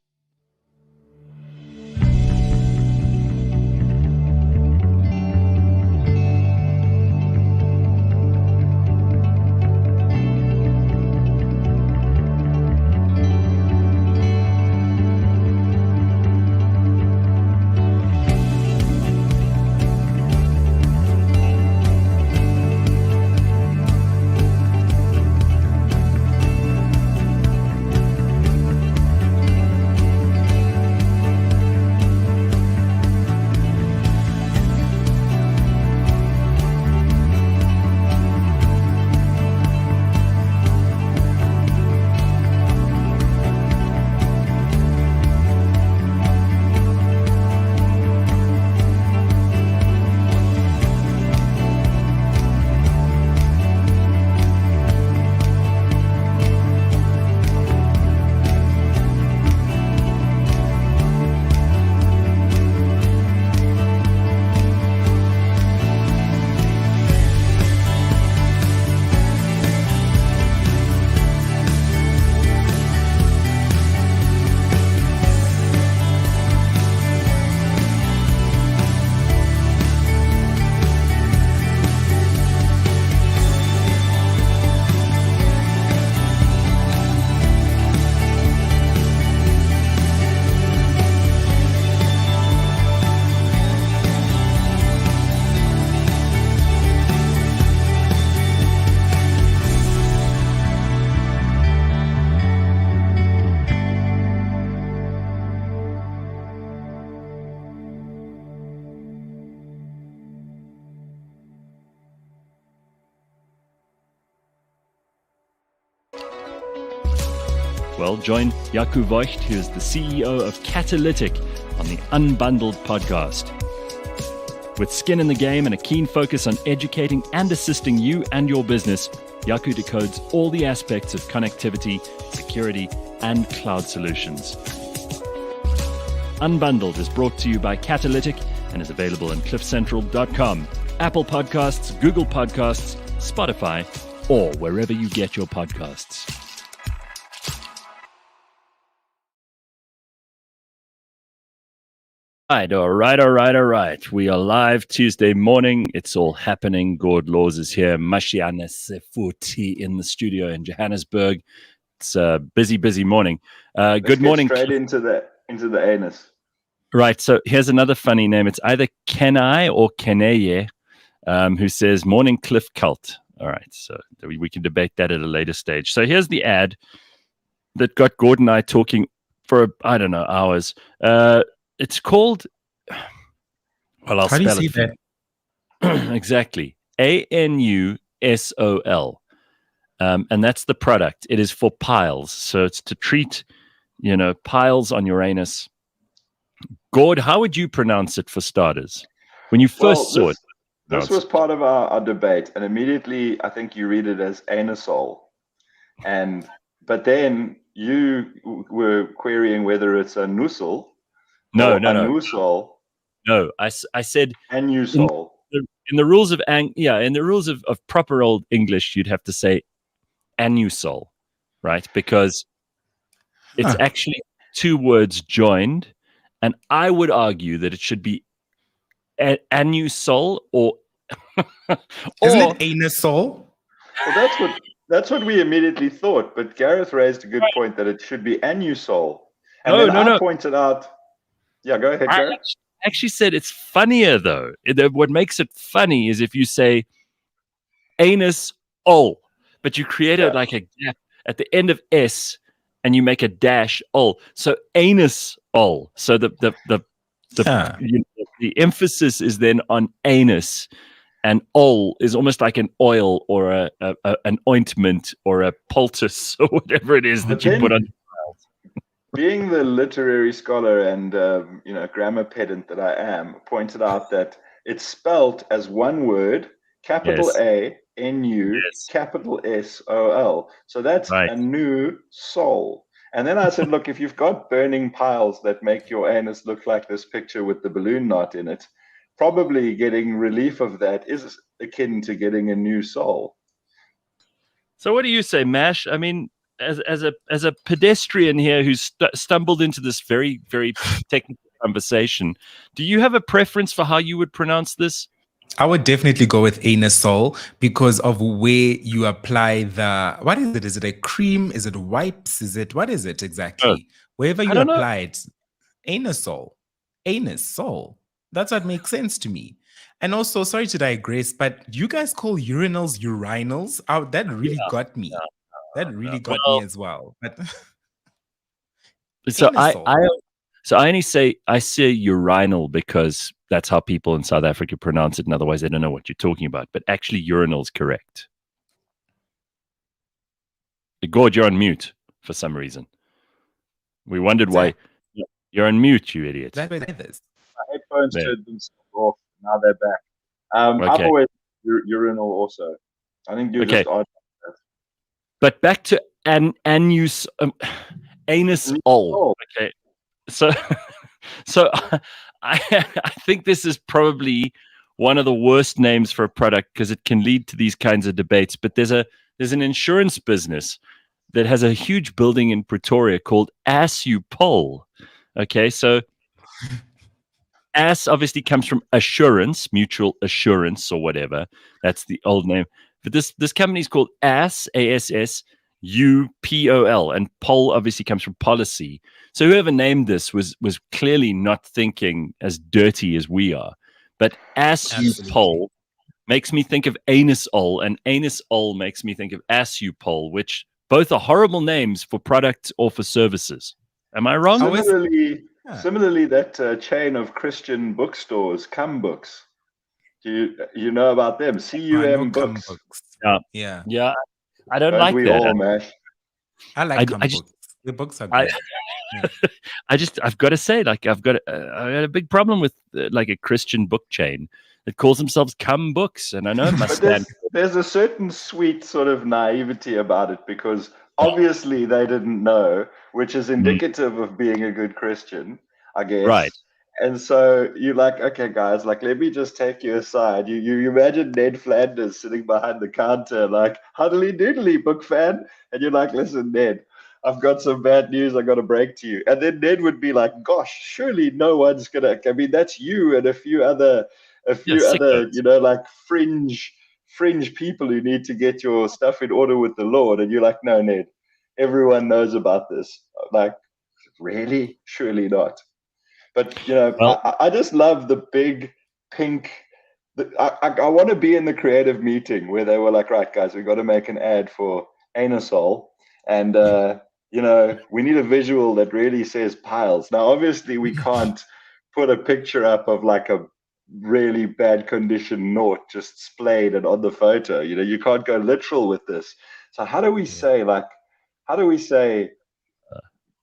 Well, join Jaco Voigt, who is the CEO of Catalytic, on the Unbundled podcast. With skin in the game and a keen focus on educating and assisting you and your business, Jaco decodes all the aspects of connectivity, security, and cloud solutions. Unbundled is brought to you by Catalytic and is available on cliffcentral.com, Apple Podcasts, Google Podcasts, Spotify, or wherever you get your podcasts. All right. We are live Tuesday morning. It's all happening. Gord Laws is here. Mashiane Sefuti in the studio in Johannesburg. It's a busy morning. Good morning. Straight into the anus. Right. So here's another funny name. It's either Kenai or Keneye, who says morning Cliff cult. All right. So we can debate that at a later stage. So here's the ad that got Gord and I talking for, hours. It's called, well, I'll How do spell you it. say that? Exactly. ANUSOL. And that's the product. It is for piles. So it's to treat, piles on Uranus. Gord, how would you pronounce it for starters? When you first saw it. This was part of our debate. And immediately, I think you read it as anusol. And But then you were querying whether it's a nusel No, or no, a no, nusol, no. I said and in nusol. in the rules of in the rules of proper old English, you'd have to say anusol, right? Because it's Huh. actually two words joined, and I would argue that it should be anusol or Isn't or it anusol? Well, that's what we immediately thought. But Gareth raised a good point that it should be anusol, and no, then no, I no. pointed out. Yeah, go ahead, I Gareth. actually said it's funnier though. What makes it funny is if you say anus ol, but you create Yeah. like a gap at the end of s, and you make a dash ol. So anus ol. So the Huh. the emphasis is then on anus, and ol is almost like an oil or an ointment or a poultice or whatever it is But that you put on. then, being the literary scholar and grammar pedant that I am, pointed out that it's spelt as one word, capital Yes, A N U, yes, capital S O L. So that's right. a new soul. And then I said, look, if you've got burning piles that make your anus look like this picture with the balloon knot in it, probably getting relief of that is akin to getting a new soul. So what do you say, Mash? I mean, as a pedestrian here who's stumbled into this very very technical conversation, do you have a preference for how you would pronounce this? I would definitely go with anusol because of where you apply the, what is it? Is it a cream? Is it wipes? Is it, what is it exactly? Wherever I you don't know. apply it, anusol, anusol. That's what makes sense to me. And also, sorry to digress, but you guys call urinals urinals? Oh, that really got me. That really got me as well. But So anusol. I only say urinal because that's how people in South Africa pronounce it, and otherwise they don't know what you're talking about. But actually, urinal is correct. Gord, you're on mute for some reason. We wondered why. You're on mute, you idiot. That way it is. My headphones There. turned themselves off. Now they're back. I've Okay. always urinal also. I think you're Okay. just odd. But back to anus ol. Okay, so I think this is probably one of the worst names for a product because it can lead to these kinds of debates. But there's an insurance business that has a huge building in Pretoria called Assupol. Okay, so ASS obviously comes from assurance, mutual assurance, or whatever. That's the old name. But this company is called ASS, ASSUPOL, and POL obviously comes from policy. So whoever named this was clearly not thinking as dirty as we are. But ASSUPOL makes me think of anusol, and anusol makes me think of Assupol, which both are horrible names for products or for services. Am I wrong? Similarly, that chain of Christian bookstores, Cum Books. Do you know about them? CUM Books. Yeah. I don't Don't like we that. all, Mash? I like Cum Books. The books are good. I've got to say, like, I've got a big problem with like a Christian book chain that calls themselves Cum Books, and I know it must stand. There's a certain sweet sort of naivety about it because obviously they didn't know, which is indicative of being a good Christian, I guess. Right. And so you're like, okay, guys, like, let me just take you aside. You imagine Ned Flanders sitting behind the counter, like, huddly doodly, book fan. And you're like, listen, Ned, I've got some bad news I got to break to you. And then Ned would be like, gosh, surely no one's going to, I mean, that's you and a few other, like fringe people who need to get your stuff in order with the Lord. And you're like, no, Ned, everyone knows about this. Like, really? Surely not. But, I just love the big pink. I want to be in the creative meeting where they were like, right, guys, we've got to make an ad for Anusol. And, we need a visual that really says piles. Now, obviously, we can't put a picture up of like a really bad condition knot just splayed and on the photo. You can't go literal with this. So how do we say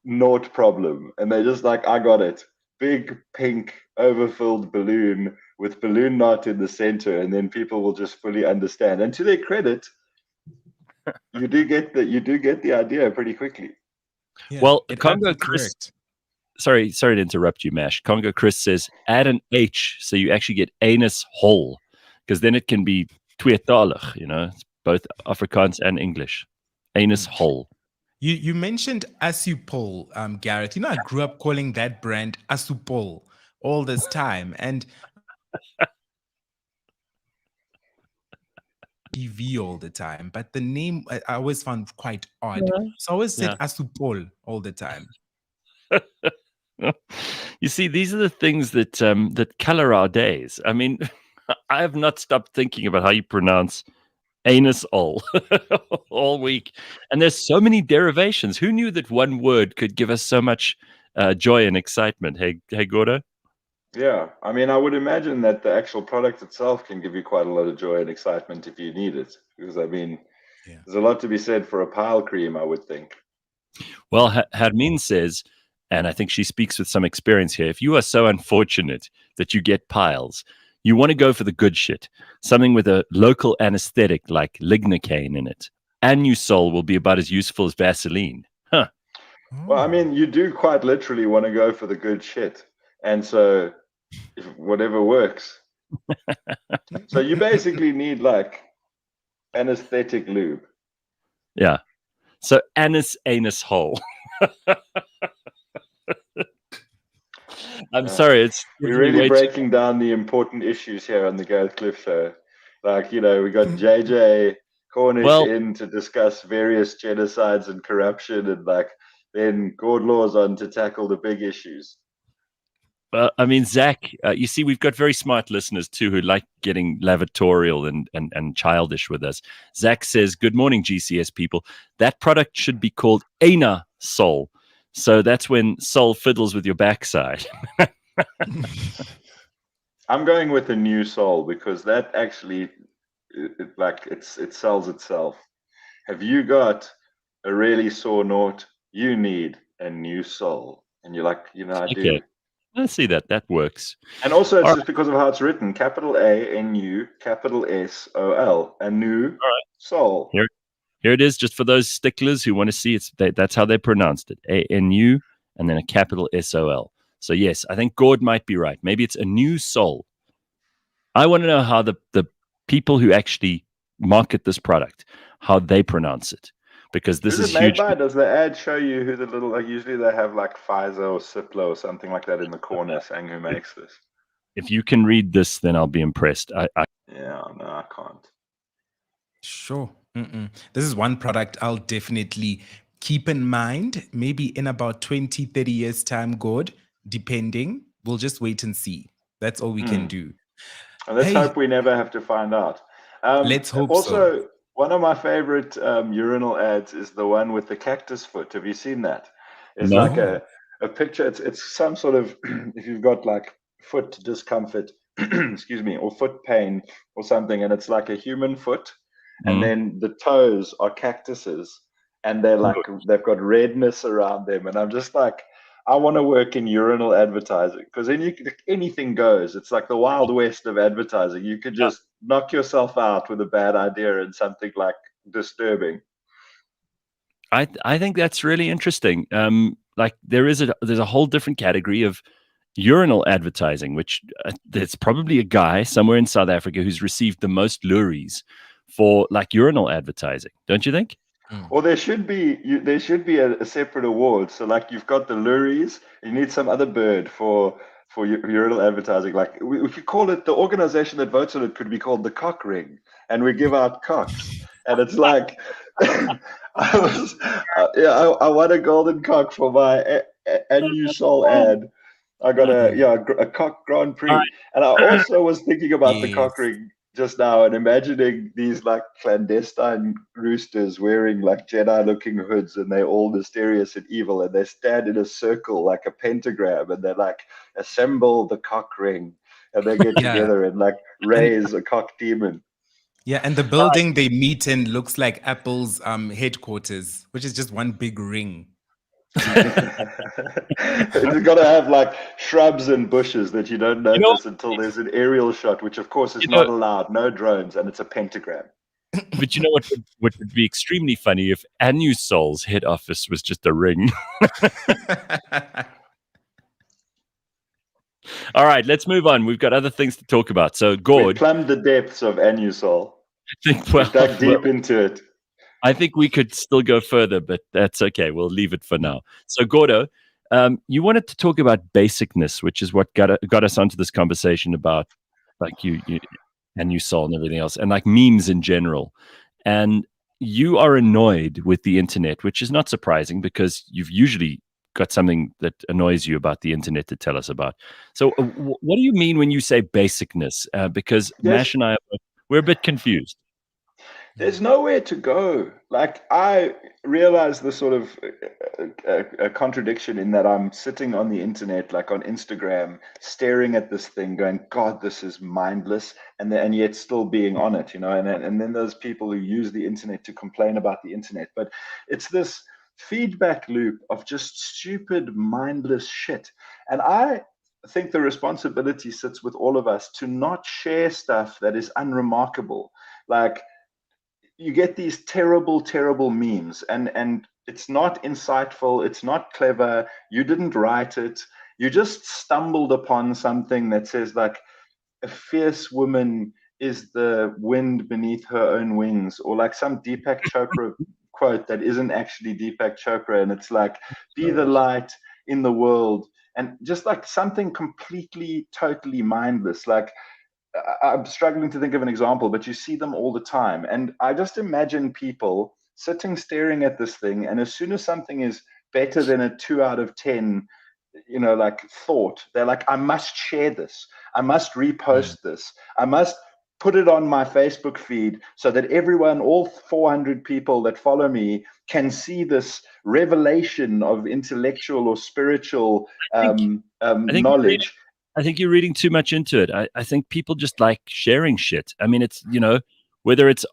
knot problem? And they're just like, I got it. Big pink overfilled balloon with balloon knot in the center, and then people will just fully understand. And to their credit, You do get the idea pretty quickly. Yeah, Well, it Congo adds the Chris, correct. sorry to interrupt you, Mash. Congo Chris says add an H so you actually get anus hole, because then it can be tweetalig, it's both Afrikaans and English. Anus hole. You mentioned Asupol, Gareth. I grew up calling that brand Asupol all this time, and EV all the time. But the name I always found quite odd, so I always said Asupol all the time. You see, these are the things that that color our days. I mean, I have not stopped thinking about how you pronounce anus hole all week, and there's so many derivations. Who knew that one word could give us so much joy and excitement? Hey, Gordo. Yeah, I mean, I would imagine that the actual product itself can give you quite a lot of joy and excitement if you need it. Because, I mean, there's a lot to be said for a pile cream, I would think. Well, Harmin says, and I think she speaks with some experience here, if you are so unfortunate that you get piles, you want to go for the good shit, something with a local anesthetic like lignocaine in it. Anusol will be about as useful as Vaseline. Huh. Well, I mean, you do quite literally want to go for the good shit. And so, if whatever works. So you basically need like anesthetic lube. Yeah. So anus hole. I'm sorry, it's we're really breaking down the important issues here on the Gareth Cliff Show. Like, we got JJ Cornish in to discuss various genocides and corruption, and then Gord Laws on to tackle the big issues. I mean, Zach, you see, we've got very smart listeners too who like getting lavatorial and childish with us. Zach says, "Good morning, GCS people. That product should be called Ana Sol. So that's when Sol fiddles with your backside." I'm going with a new Sol because that actually, it sells itself. Have you got a really sore knot? You need a new Sol, and you're like, I do. I see that. That works. And also, it's just because of how it's written. Capital A, N-U, capital S-O-L. A new Sol. Here it is, just for those sticklers who want to see it. That's how they pronounced it. A-N-U, and then a capital S-O-L. So, yes, I think Gord might be right. Maybe it's a new Sol. I want to know how the people who actually market this product, how they pronounce it. Because this is huge. Does the ad show you who the little, usually they have like Pfizer or Cipla or something like that in the corner saying who makes this? If you can read this, then I'll be impressed. Yeah, no, I can't. Sure. This is one product I'll definitely keep in mind, maybe in about 20, 30 years' time, Gord, depending. We'll just wait and see. That's all we can do. And let's hope we never have to find out. Let's hope also, one of my favorite urinal ads is the one with the cactus foot. Have you seen that? It's like a picture. It's some sort of, if you've got like foot discomfort, excuse me, or foot pain or something, and it's like a human foot, and then the toes are cactuses, and they've got redness around them, and I'm just like, I want to work in urinal advertising because then anything goes. It's like the Wild West of advertising. You could just knock yourself out with a bad idea and something like disturbing. I think that's really interesting. There's a whole different category of urinal advertising, which there's probably a guy somewhere in South Africa who's received the most luries for like urinal advertising. Don't you think? Well, there should be a separate award. So, like, you've got the luries. You need some other bird for urinal advertising. Like, we could call it, the organization that votes on it could be called the Cock Ring, and we give out cocks. And it's like, I want a golden cock for my new Sol ad. I got a cock Grand Prix, and I also was thinking about the Cock Ring just now and imagining these like clandestine roosters wearing like Jedi-looking hoods, and they're all mysterious and evil, and they stand in a circle like a pentagram, and they like assemble the cock ring, and they get together and like raise a cock demon. Yeah, and the building they meet in looks like Apple's headquarters, which is just one big ring. It's got to have like shrubs and bushes that you don't notice until there's an aerial shot, which of course is not allowed. No drones, and it's a pentagram. But you know what would be extremely funny if Anusol's head office was just a ring. All right, let's move on. We've got other things to talk about. So, We Gord, plumbed the depths of Anusol. I think, We dug deep into it. I think we could still go further, but that's okay. We'll leave it for now. So, Gordo, you wanted to talk about basicness, which is what got us onto this conversation about like you and you saw and everything else, and like memes in general. And you are annoyed with the internet, which is not surprising because you've usually got something that annoys you about the internet to tell us about. So, what do you mean when you say basicness? Because Mash and I, we're a bit confused. There's nowhere to go. Like, I realize the sort of a contradiction in that I'm sitting on the internet, like on Instagram, staring at this thing, going, "God, this is mindless," and yet still being on it, And then there's people who use the internet to complain about the internet, but it's this feedback loop of just stupid, mindless shit. And I think the responsibility sits with all of us to not share stuff that is unremarkable, like. You get these terrible, terrible memes, and it's not insightful, it's not clever, you didn't write it, you just stumbled upon something that says like a fierce woman is the wind beneath her own wings, or like some Deepak Chopra quote that isn't actually Deepak Chopra, and it's like, be the light in the world, and just like something completely, totally mindless. Like, I'm struggling to think of an example, but you see them all the time. And I just imagine people sitting staring at this thing, and as soon as something is better than a 2 out of 10, like thought, they're like, I must share this. I must repost this. I must put it on my Facebook feed so that everyone, all 400 people that follow me, can see this revelation of intellectual or spiritual knowledge. I think you're reading too much into it. I think people just like sharing shit. I mean, it's, whether it's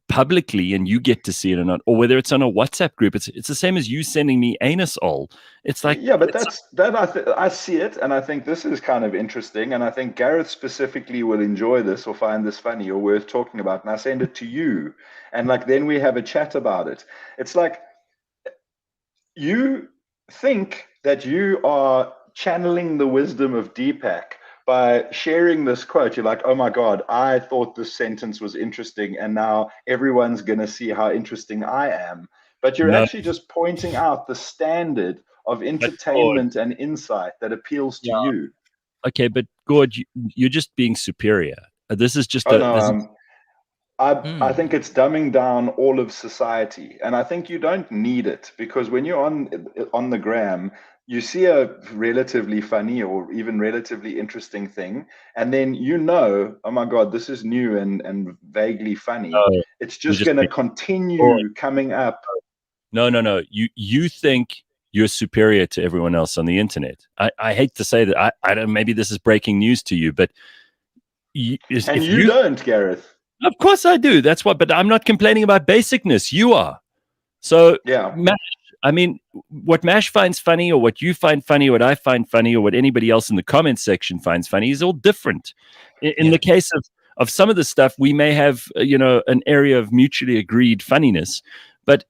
publicly and you get to see it or not, or whether it's on a WhatsApp group, it's the same as you sending me anus all. It's like, yeah, but I see it, and I think this is kind of interesting, and I think Gareth specifically will enjoy this or find this funny or worth talking about, and I send it to you, and like then we have a chat about it. It's like you think that you are channeling the wisdom of Deepak by sharing this quote. You're like, oh my God, I thought this sentence was interesting, and now everyone's going to see how interesting I am. But you're actually just pointing out the standard of entertainment and insight that appeals to you. Okay, but Gord, you're just being superior. This is just I think it's dumbing down all of society, and I think you don't need it, because when you're on the gram, you see a relatively funny or even relatively interesting thing, and then oh my God, this is new and vaguely funny. It's just going to continue coming up. No. You think you're superior to everyone else on the internet. I hate to say that. I don't. Maybe this is breaking news to you, but you don't, Gareth. Of course I do. That's what. But I'm not complaining about basicness. You are. So yeah. Mash, I mean, what Mash finds funny, or what you find funny, or what I find funny, or what anybody else in the comment section finds funny is all different. In the case of some of the stuff, we may have an area of mutually agreed funniness, but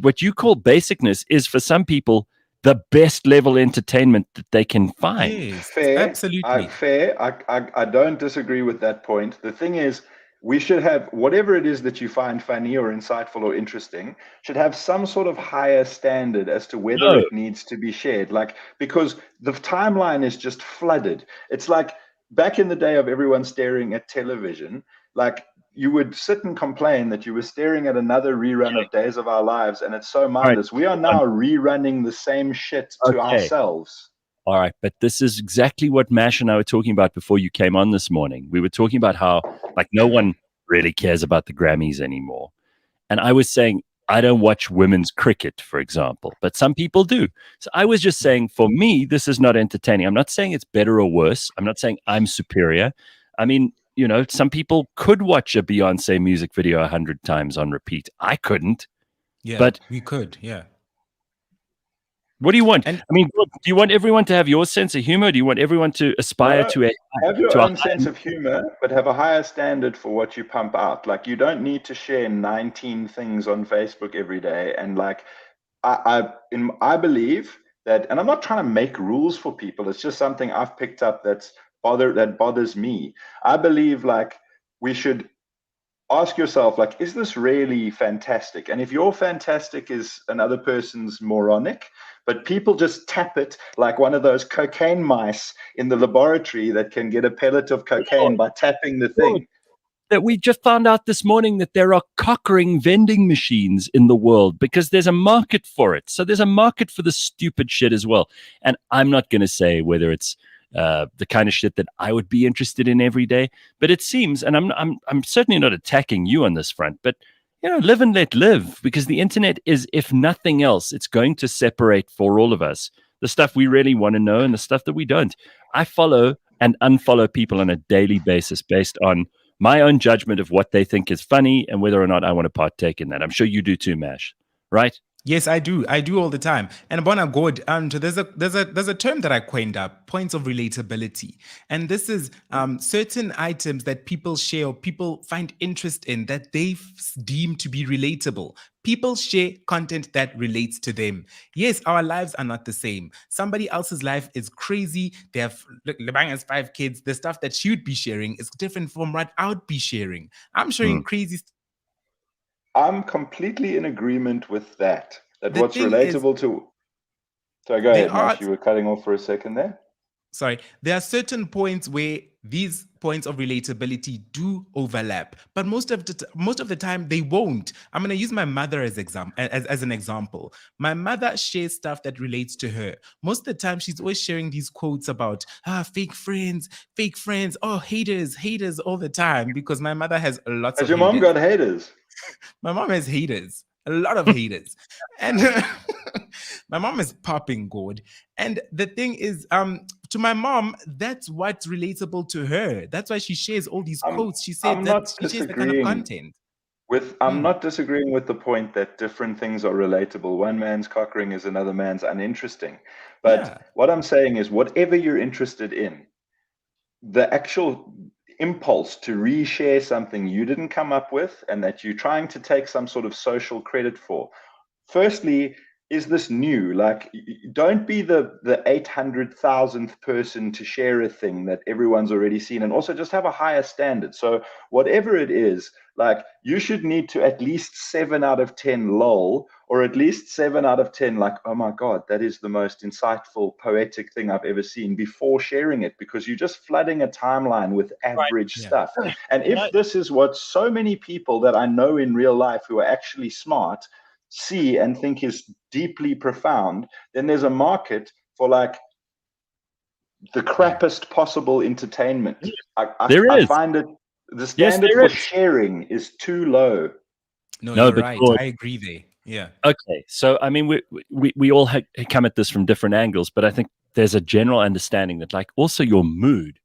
what you call basicness is for some people the best level entertainment that they can find. Yes, fair, absolutely. I don't disagree with that point. The thing is, we should have, whatever it is that you find funny or insightful or interesting, should have some sort of higher standard as to whether it needs to be shared. Like, because the timeline is just flooded. It's like back in the day of everyone staring at television, like you would sit and complain that you were staring at another rerun of Days of Our Lives, and it's so mindless. Right. We are now rerunning the same shit to ourselves. All right, but this is exactly what Mash and I were talking about before you came on this morning. We were talking about how, like, no one really cares about the Grammys anymore. And I was saying, I don't watch women's cricket, for example, but some people do. So I was just saying, for me, this is not entertaining. I'm not saying it's better or worse. I'm not saying I'm superior. I mean, some people could watch a Beyonce music video 100 times on repeat. I couldn't. Yeah, but we could, yeah. What do you want? And I mean, do you want everyone to have your sense of humor? Do you want everyone to aspire No, to a have your to a own sense of humor, but have a higher standard for what you pump out. Like, you don't need to share 19 things on Facebook every day. And like, I believe that, and I'm not trying to make rules for people. It's just something I've picked up that bothers me. I believe like we should ask yourself, like, is this really fantastic? And if your fantastic is another person's moronic, but people just tap it like one of those cocaine mice in the laboratory that can get a pellet of cocaine by tapping the thing. That we just found out this morning that there are cock ring vending machines in the world because there's a market for it. So there's a market for the stupid shit as well. And I'm not going to say whether it's the kind of shit that I would be interested in every day, but it seems, and I'm certainly not attacking you on this front, but live and let live, because the internet is, if nothing else, it's going to separate for all of us the stuff we really want to know and the stuff that we don't. I follow and unfollow people on a daily basis based on my own judgment of what they think is funny and whether or not I want to partake in that. I'm sure you do too, Mash, right? yes, I do. I do all the time. And Bona Gord, there's a term that I coined up, points of relatability. And this is certain items that people share or people find interest in that they deem to be relatable. People share content that relates to them. Yes, our lives are not the same. Somebody else's life is crazy. They have, Lebang has 5 kids. The stuff that she would be sharing is different from what I would be sharing. I'm sharing crazy stuff. I'm completely in agreement with that. That The what's thing relatable to. So go ahead, are- Mash. You were cutting off for a second there. Sorry, there are certain points where these points of relatability do overlap, but most of the time they won't. I'm going to use my mother as an example. My mother shares stuff that relates to her. Most of the time, she's always sharing these quotes about fake friends, oh, haters all the time, because my mother has lots of Has your haters. mom got haters? My mom has haters, a lot of haters. And my mom is popping Gord. And the thing is, to my mom, that's what's relatable to her. That's why she shares all these quotes. She said that she shares that kind of content. I'm not disagreeing with the point that different things are relatable. One man's cock ring is another man's uninteresting. But what I'm saying is, whatever you're interested in, the actual impulse to reshare something you didn't come up with and that you're trying to take some sort of social credit for. Firstly, is this new? Like, don't be the 800,000th person to share a thing that everyone's already seen, and also just have a higher standard. So whatever it is, like, you should need to at least 7 out of 10 lol, or at least 7 out of 10 like, oh my God, that is the most insightful, poetic thing I've ever seen, before sharing it, because you're just flooding a timeline with average stuff. And if this is what so many people that I know in real life who are actually smart see and think is deeply profound, then there's a market for like the crappiest possible entertainment. I find it, the standard for sharing is too low. No, you're right. I agree there. Yeah. Okay. So, I mean, we all come at this from different angles, but I think there's a general understanding that, like, also your mood,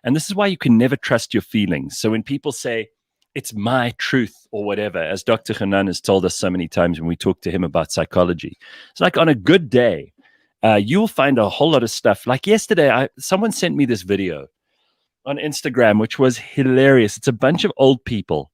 and this is why you can never trust your feelings. So when people say, it's my truth or whatever, as Dr. Hanan has told us so many times when we talk to him about psychology, it's like on a good day, you'll find a whole lot of stuff. Like yesterday, someone sent me this video on Instagram, which was hilarious. It's a bunch of old people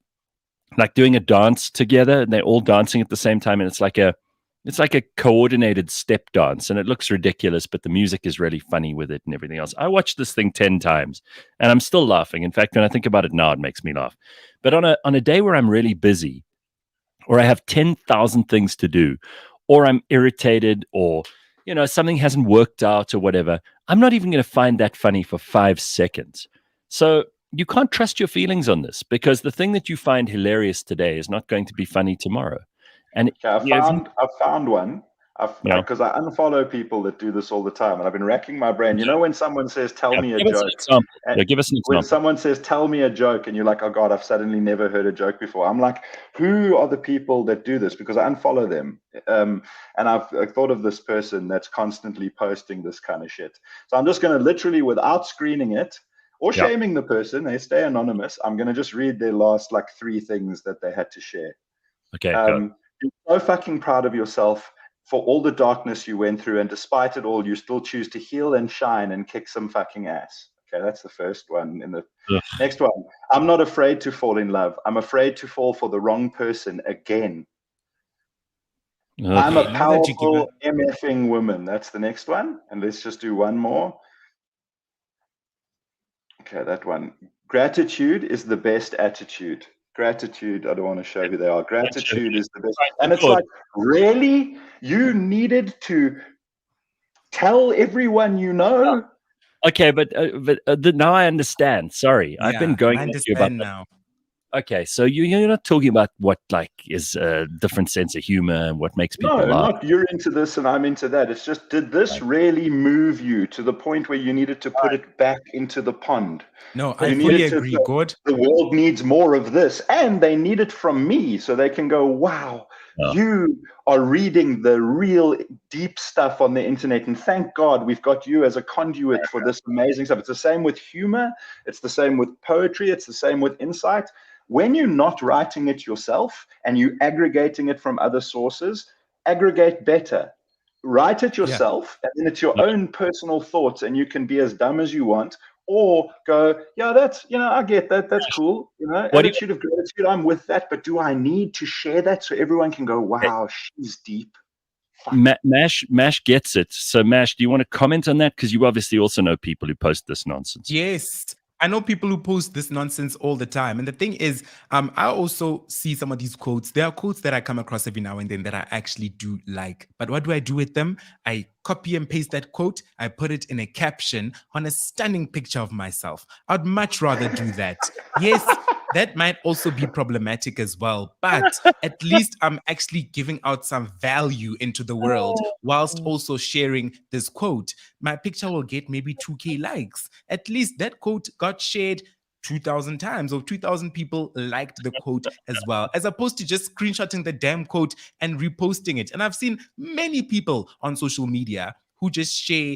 like doing a dance together, and they're all dancing at the same time. And it's like a coordinated step dance, and it looks ridiculous, but the music is really funny with it and everything else. I watched this thing 10 times and I'm still laughing. In fact, when I think about it now, it makes me laugh. But on a day where I'm really busy, or I have 10,000 things to do, or I'm irritated, or, something hasn't worked out or whatever, I'm not even going to find that funny for 5 seconds. So you can't trust your feelings on this, because the thing that you find hilarious today is not going to be funny tomorrow. And I found one, because I unfollow people that do this all the time, and I've been racking my brain. When someone says, tell me a joke. Give us an example. When someone says, tell me a joke, and you're like, oh God, I've suddenly never heard a joke before. I'm like, who are the people that do this? Because I unfollow them. And I've thought of this person that's constantly posting this kind of shit. So I'm just going to literally, without screening it or shaming the person, they stay anonymous, I'm going to just read their last 3 things that they had to share. Okay. You're so fucking proud of yourself. for all the darkness you went through, and despite it all, you still choose to heal and shine and kick some fucking ass. Okay, that's the first one. In the next one, I'm not afraid to fall in love. I'm afraid to fall for the wrong person again. I'm a powerful MFing woman. That's the next one. And let's just do one more. Okay, that one. Gratitude is the best attitude. Gratitude, I don't want to show who they are. Gratitude is the best. And it's like, really? You needed to tell everyone you know? Okay, but now I understand. Sorry, I've been going I with you about now. Okay, so you're not talking about what like is a different sense of humor and what makes people laugh. Not you're into this and I'm into that. It's just, did this really move you to the point where you needed to put it back into the pond? No, I fully agree, Gord. The world needs more of this, and they need it from me so they can go, wow, you are reading the real deep stuff on the internet, and thank God we've got you as a conduit for this amazing stuff. It's the same with humor. It's the same with poetry. It's the same with insight. When you're not writing it yourself and you're aggregating it from other sources, aggregate better. Write it yourself, and then it's your own personal thoughts, and you can be as dumb as you want, or go, yeah, that's, I get that. That's cool. Attitude of gratitude, I'm with that, but do I need to share that so everyone can go, wow, she's deep? Mash gets it. So Mash, do you want to comment on that? Because you obviously also know people who post this nonsense. Yes. I know people who post this nonsense all the time. And the thing is, I also see some of these quotes. There are quotes that I come across every now and then that I actually do like. But what do I do with them? I copy and paste that quote. I put it in a caption on a stunning picture of myself. I'd much rather do that. Yes, that might also be problematic as well. But at least I'm actually giving out some value into the world whilst also sharing this quote. My picture will get maybe 2K likes. At least that quote got shared 2,000 times, or 2,000 people liked the quote as well, as opposed to just screenshotting the damn quote and reposting it. And I've seen many people on social media who just share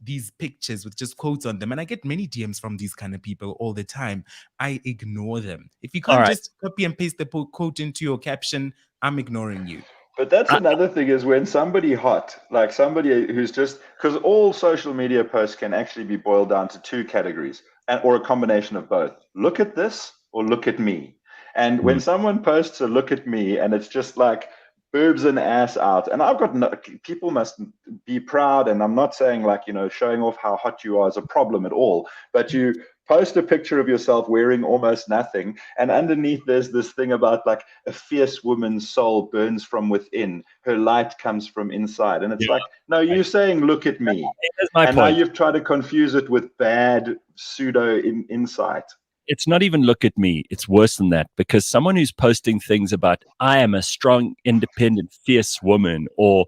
these pictures with just quotes on them. And I get many DMs from these kind of people all the time. I ignore them. If you can't just copy and paste the quote into your caption, I'm ignoring you. But that's another thing, is when somebody hot, like somebody who's just, because all social media posts can actually be boiled down to two categories, or a combination of both. Look at this or look at me. And when someone posts a look at me and it's just like boobs and ass out, and I've got people must be proud, and I'm not saying like, showing off how hot you are is a problem at all, but you post a picture of yourself wearing almost nothing, and underneath there's this thing about like a fierce woman's soul burns from within, her light comes from inside, and it's like, no, you're saying look at me, and now you've tried to confuse it with bad pseudo insight. It's not even look at me. It's worse than that, because someone who's posting things about I am a strong, independent, fierce woman, or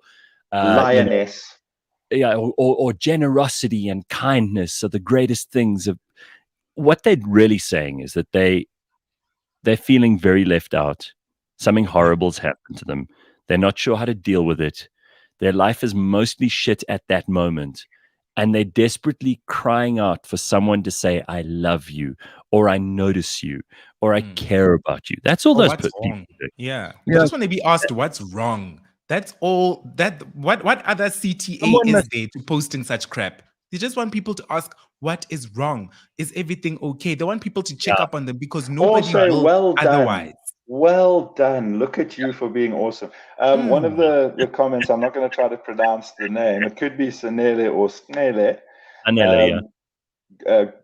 lioness, or generosity and kindness are the greatest things of. What they're really saying is that they're feeling very left out. Something horrible's happened to them. They're not sure how to deal with it. Their life is mostly shit at that moment. And they're desperately crying out for someone to say, I love you, or I notice you, or I care about you. That's all those people do. Yeah. I just want to be asked what's wrong. That's all. What other CTA is there to posting such crap? They just want people to ask, what is wrong? Is everything okay? They want people to check up on them, because nobody will otherwise. Well done. Look at you for being awesome. One of the comments, I'm not going to try to pronounce the name. It could be Sanele or Snele.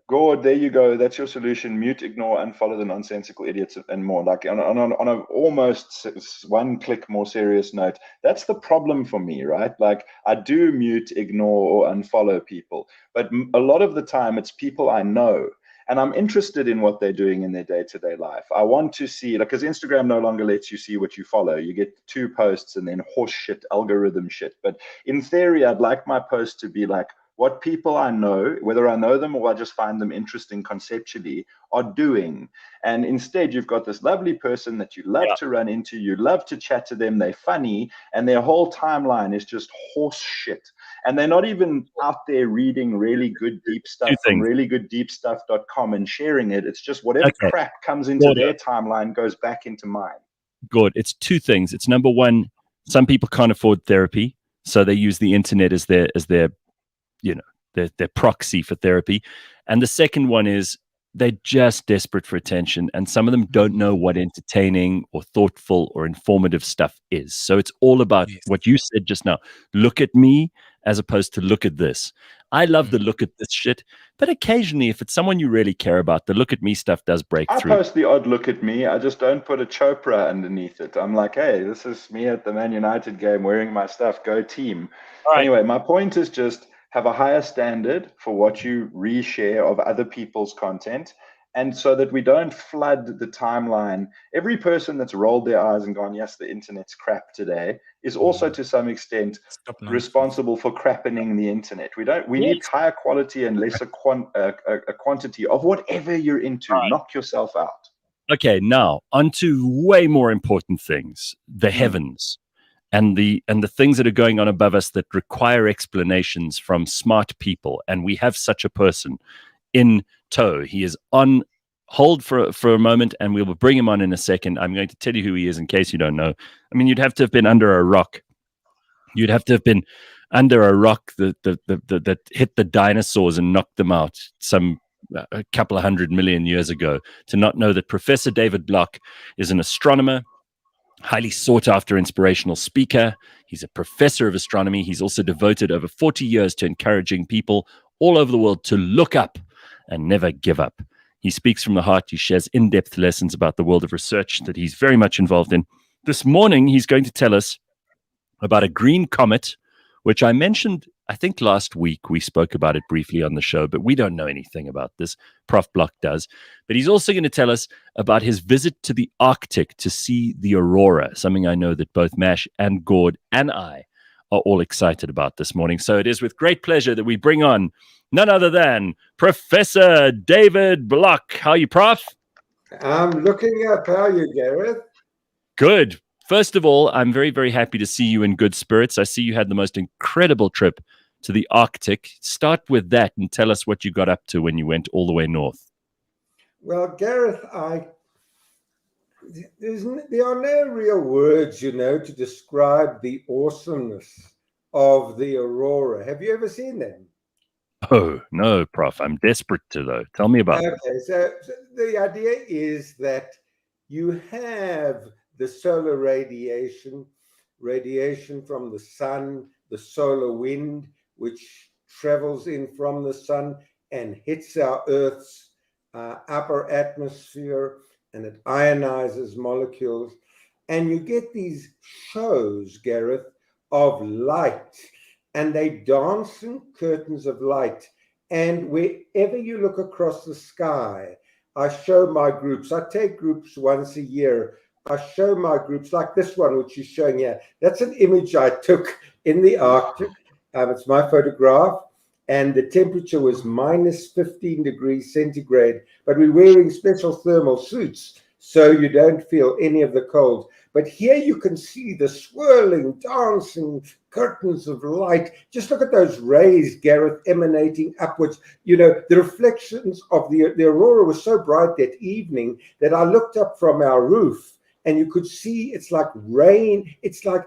Gord, there you go. That's your solution. Mute, ignore, unfollow the nonsensical idiots and more. Like on a almost one-click more serious note, that's the problem for me, right? Like I do mute, ignore, or unfollow people, but a lot of the time it's people I know, and I'm interested in what they're doing in their day-to-day life. I want to see, like, because Instagram no longer lets you see what you follow. You get 2 posts and then horse shit, algorithm shit. But in theory, I'd like my post to be like, what people I know, whether I know them or I just find them interesting conceptually, are doing. And instead, you've got this lovely person that you love to run into, you love to chat to them, they're funny, and their whole timeline is just horse shit. And they're not even out there reading really good deep stuff from reallygooddeepstuff.com and sharing it. It's just whatever crap comes into their timeline goes back into mine. Good. It's 2 things. It's number one, Some people can't afford therapy, so they use the internet as their their proxy for therapy. And the second one is they're just desperate for attention, and some of them don't know what entertaining or thoughtful or informative stuff is. So it's all about what you said just now. Look at me as opposed to look at this. I love the look at this shit, but occasionally, if it's someone you really care about, the look at me stuff does break I through. post the odd look at me. I just don't put a Chopra underneath it. I'm like, hey, this is me at the Man United game wearing my stuff. Go team. Right. Anyway, my point is just have a higher standard for what you reshare of other people's content. And so that we don't flood the timeline. Every person that's rolled their eyes and gone, yes, the internet's crap today, is also to some extent responsible for crappening the internet. We need higher quality and lesser quantity of whatever you're into. Right. Knock yourself out. Okay, now onto way more important things, the heavens and the things that are going on above us that require explanations from smart people. And we have such a person in tow. He is on hold for a moment, and we will bring him on in a second. I'm going to tell you who he is in case you don't know. I mean, you'd have to have been under a rock. You'd have to have been under a rock that hit the dinosaurs and knocked them out a couple of 100 million years ago to not know that Professor David Block is an astronomer, highly sought after inspirational speaker. He's a professor of astronomy. He's also devoted over 40 years to encouraging people all over the world to look up and never give up. He speaks from the heart. He shares in-depth lessons about the world of research that he's very much involved in. This morning, he's going to tell us about a green comet, which I mentioned, I think last week we spoke about it briefly on the show, but we don't know anything about this. Prof Block does. But he's also going to tell us about his visit to the Arctic to see the Aurora, something I know that both Mash and Gord and I are all excited about this morning. So it is with great pleasure that we bring on none other than Professor David Block. How are you, Prof? I'm looking up. How are you, Gareth? Good. First of all, I'm very, very happy to see you in good spirits. I see you had the most incredible trip to the Arctic. Start with that and tell us what you got up to when you went all the way north. Well, Gareth, there are no real words, to describe the awesomeness of the Aurora. Have you ever seen them? Oh, no, Prof. I'm desperate to, though. Tell me about it. Okay, so the idea is that you have the solar radiation from the sun, the solar wind, which travels in from the sun and hits our Earth's upper atmosphere, and it ionizes molecules. And you get these shows, Gareth, of light, and they dance in curtains of light. And wherever you look across the sky, I show my groups. I take groups once a year. I show my groups like this one, which is showing here. That's an image I took in the Arctic. It's my photograph. And the temperature was minus 15 degrees centigrade. But we're wearing special thermal suits, so you don't feel any of the cold. But here you can see the swirling, dancing curtains of light. Just look at those rays, Gareth, emanating upwards. The reflections of the Aurora was so bright that evening that I looked up from our roof, and you could see it's like rain. It's like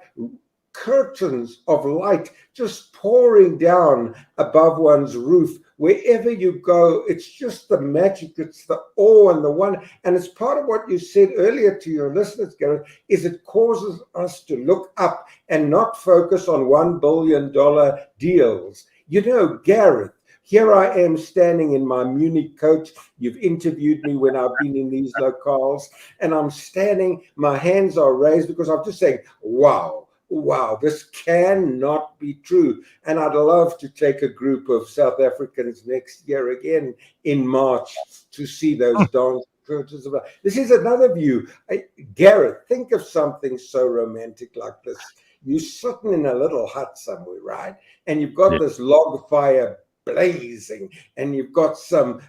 curtains of light just pouring down above one's roof. Wherever you go, it's just the magic, it's the awe and the wonder. And it's part of what you said earlier to your listeners, Gareth, is it causes us to look up and not focus on $1 billion deals. Gareth, here I am standing in my Munich coat. You've interviewed me when I've been in these locales, and I'm standing, my hands are raised because I'm just saying, wow, this cannot be true. And I'd love to take a group of South Africans next year again in March to see those dance curtains. This is another view. Gareth, think of something so romantic like this. You're sitting in a little hut somewhere, right? And you've got this log fire blazing, and you've got some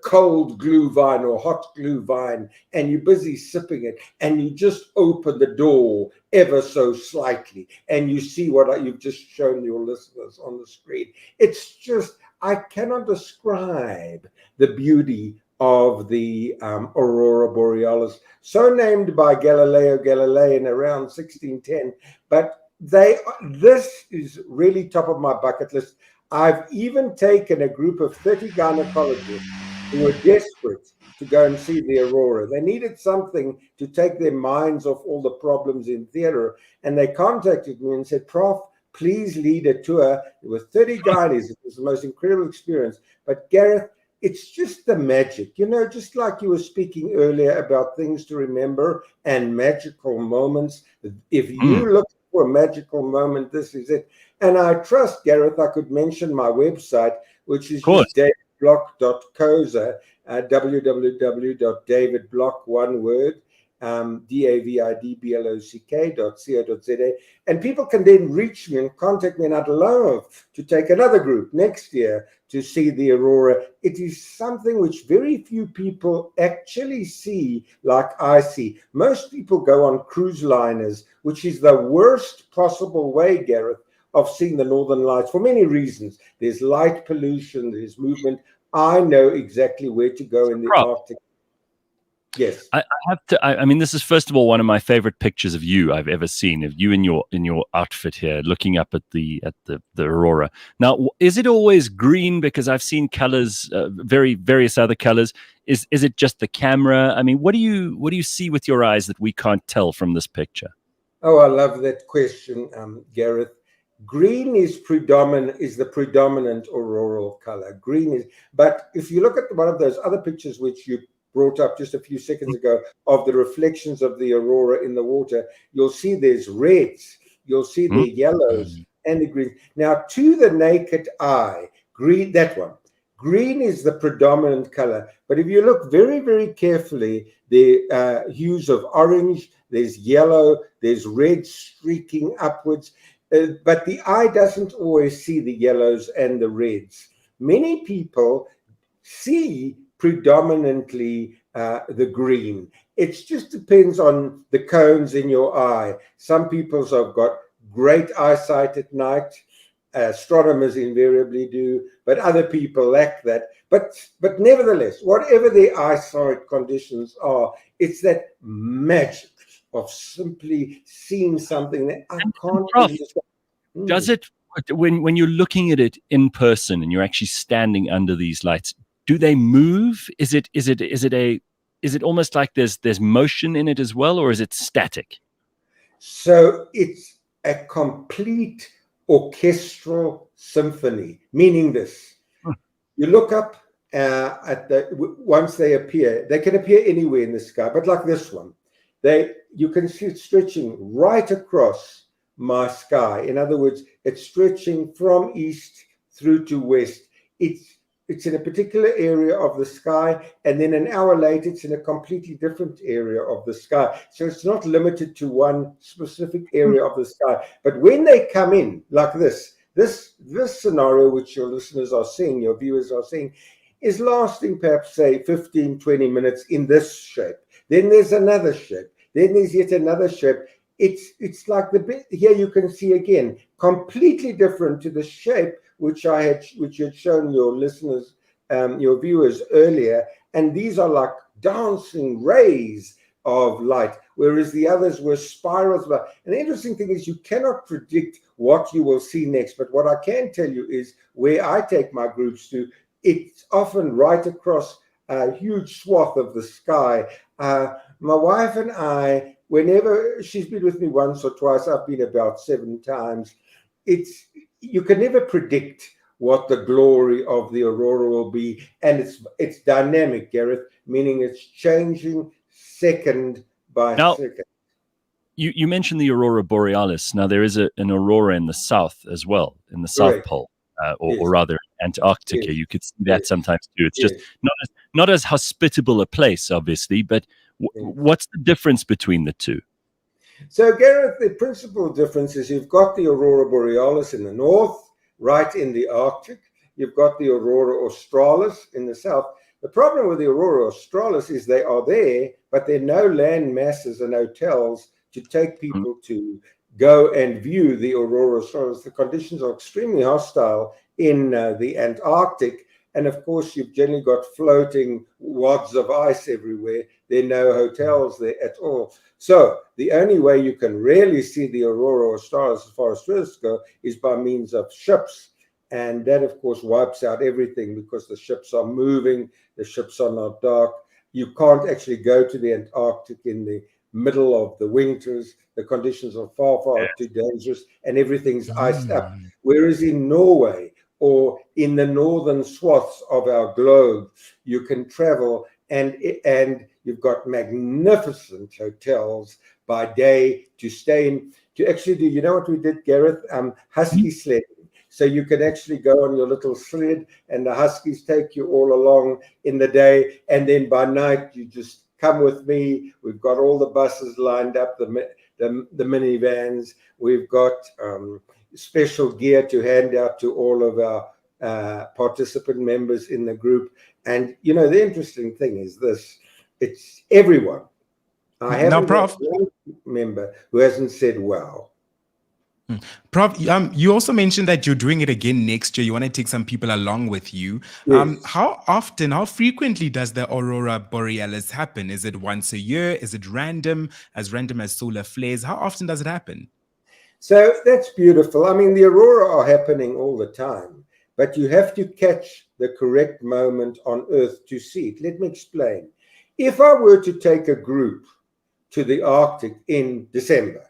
cold glue vine or hot glue vine, and you're busy sipping it, and you just open the door ever so slightly, and you see what you've just shown your listeners on the screen. It's just, I cannot describe the beauty of the Aurora Borealis, so named by Galileo Galilei in around 1610. But this is really top of my bucket list. I've even taken a group of 30 gynecologists who were desperate to go and see the Aurora. They needed something to take their minds off all the problems in theater. And they contacted me and said, Prof, please lead a tour. There were 30 gynaes. It was the most incredible experience. But Gareth, it's just the magic, just like you were speaking earlier about things to remember and magical moments. If you look for a magical moment, this is it. And I trust, Gareth, I could mention my website, which is just davidblock.coza, www.davidblock, one word, davidblock.co.za. And people can then reach me and contact me, and I'd love to take another group next year to see the Aurora. It is something which very few people actually see like I see. Most people go on cruise liners, which is the worst possible way, Gareth, of seeing the Northern Lights for many reasons. There's light pollution, there's movement. I know exactly where to go in the Arctic. Yes, I have to. I mean, this is first of all one of my favorite pictures of you I've ever seen, of you in your outfit here, looking up at the Aurora. Now, is it always green? Because I've seen colors, various other colors. Is it just the camera? I mean, what do you see with your eyes that we can't tell from this picture? Oh, I love that question, Gareth. Green is the predominant auroral color. Green is, but if you look at one of those other pictures which you brought up just a few seconds ago of the reflections of the Aurora in the water, you'll see there's reds, you'll see the yellows and the green. Now, to the naked eye, green, that one, green is the predominant color. But if you look very, very carefully, the hues of orange, there's yellow, there's red streaking upwards. But the eye doesn't always see the yellows and the reds. Many people see predominantly the green. It just depends on the cones in your eye. Some people have got great eyesight at night. Astronomers invariably do, but other people lack that. But nevertheless, whatever their eyesight conditions are, it's that magic of simply seeing something that I can't understand. Does it, when you're looking at it in person and you're actually standing under these lights, do they move? Is it almost like there's motion in it as well, or is it static? So it's a complete orchestral symphony, meaning this. You look up once they appear, they can appear anywhere in the sky, but like this one, you can see it stretching right across my sky. In other words, it's stretching from east through to west. It's in a particular area of the sky, and then an hour later, it's in a completely different area of the sky. So it's not limited to one specific area of the sky. But when they come in like this scenario, which your listeners are seeing, your viewers are seeing, is lasting perhaps, say, 15, 20 minutes in this shape. Then there's another shape. Then there's yet another shape. It's like the bit here you can see again, completely different to the shape which you had shown your listeners, your viewers earlier. And these are like dancing rays of light, whereas the others were spirals. And the interesting thing is you cannot predict what you will see next. But what I can tell you is where I take my groups to, it's often right across a huge swath of the sky. My wife and I, whenever she's been with me once or twice, I've been about 7 times. You can never predict what the glory of the Aurora will be, and it's dynamic, Gareth, meaning it's changing second by second. You mentioned the Aurora Borealis. Now there is an Aurora in the south as well, in the South Pole, or rather Antarctica. Yes. You could see that sometimes too. It's just not as hospitable a place, obviously, but what's the difference between the two? So, Gareth, the principal difference is you've got the Aurora Borealis in the north, right in the Arctic. You've got the Aurora Australis in the south. The problem with the Aurora Australis is they are there, but there are no land masses and hotels to take people to go and view the Aurora Australis. The conditions are extremely hostile in the Antarctic. And of course, you've generally got floating wads of ice everywhere. There are no hotels there at all. So the only way you can really see the aurora or stars as far as tourists go is by means of ships. And that, of course, wipes out everything because the ships are moving, the ships are not dark. You can't actually go to the Antarctic in the middle of the winters. The conditions are far, far too dangerous, and everything's iced up. Whereas in Norway or in the northern swaths of our globe, you can travel and you've got magnificent hotels by day to stay in, to actually do, you know what we did, Gareth? Husky sledding. So you can actually go on your little sled and the huskies take you all along in the day. And then by night, you just come with me. We've got all the buses lined up, the minivans. We've got special gear to hand out to all of our participant members in the group. And, you know, the interesting thing is this, it's everyone. I haven't Prof, had one member who hasn't said, wow. Prof, you also mentioned that you're doing it again next year. You want to take some people along with you. Yes. How frequently does the Aurora Borealis happen? Is it once a year? Is it random as solar flares? How often does it happen? So that's beautiful. I mean, the aurora are happening all the time, but you have to catch the correct moment on Earth to see it. Let me explain. If I were to take a group to the Arctic in December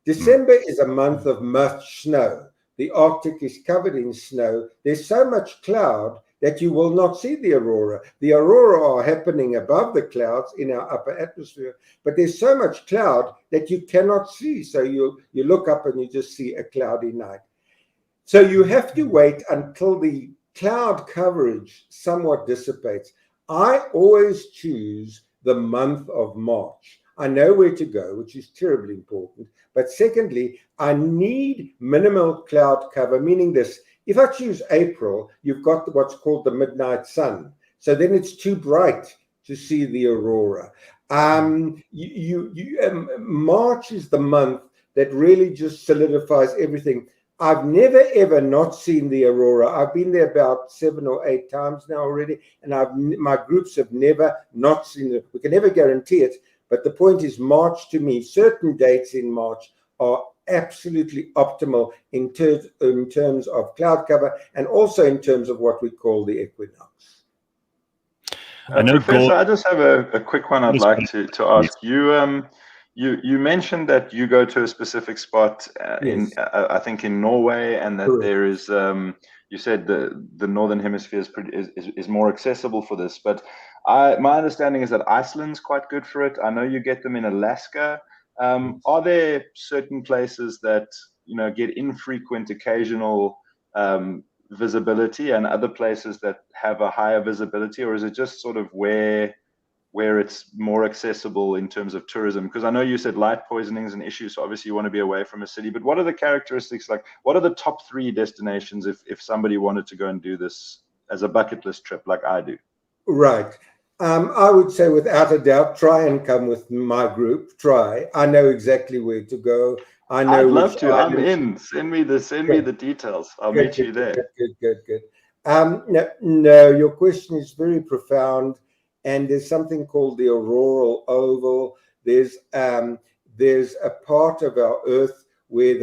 is a month of much snow. The Arctic is covered in snow. There's so much cloud that you will not see the aurora. The aurora are happening above the clouds in our upper atmosphere, but there's so much cloud that you cannot see. So you look up and you just see a cloudy night. So you have to wait until the cloud coverage somewhat dissipates. I always choose the month of March. I know where to go, which is terribly important. But secondly, I need minimal cloud cover, meaning this, if I choose April, you've got what's called the midnight sun. So then it's too bright to see the aurora. March is the month that really just solidifies everything. I've never, ever not seen the aurora. I've been there about 7 or 8 times now already, and my groups have never not seen it. We can never guarantee it. But the point is, March to me, certain dates in March are absolutely optimal in terms of cloud cover and also in terms of what we call the equinox. Professor, I just have a quick one I'd like to ask you. You mentioned that you go to a specific spot Yes. I think in Norway, and that Correct. there is you said the northern hemisphere is more accessible for this, but my understanding is that Iceland's quite good for it. I know you get them in Alaska. Are there certain places that get infrequent, occasional visibility, and other places that have a higher visibility, or is it just sort of where it's more accessible in terms of tourism? Because I know you said light poisoning is an issue, so obviously you want to be away from a city, but what are the characteristics, like what are the top 3 destinations if somebody wanted to go and do this as a bucket list trip like I do? Right. I would say without a doubt, try and come with my group. Try. I know exactly where to go. I know. I'd love to. I'm in. Send me the details. I'll meet you there. Good. No, your question is very profound. And there's something called the auroral oval. There's a part of our Earth where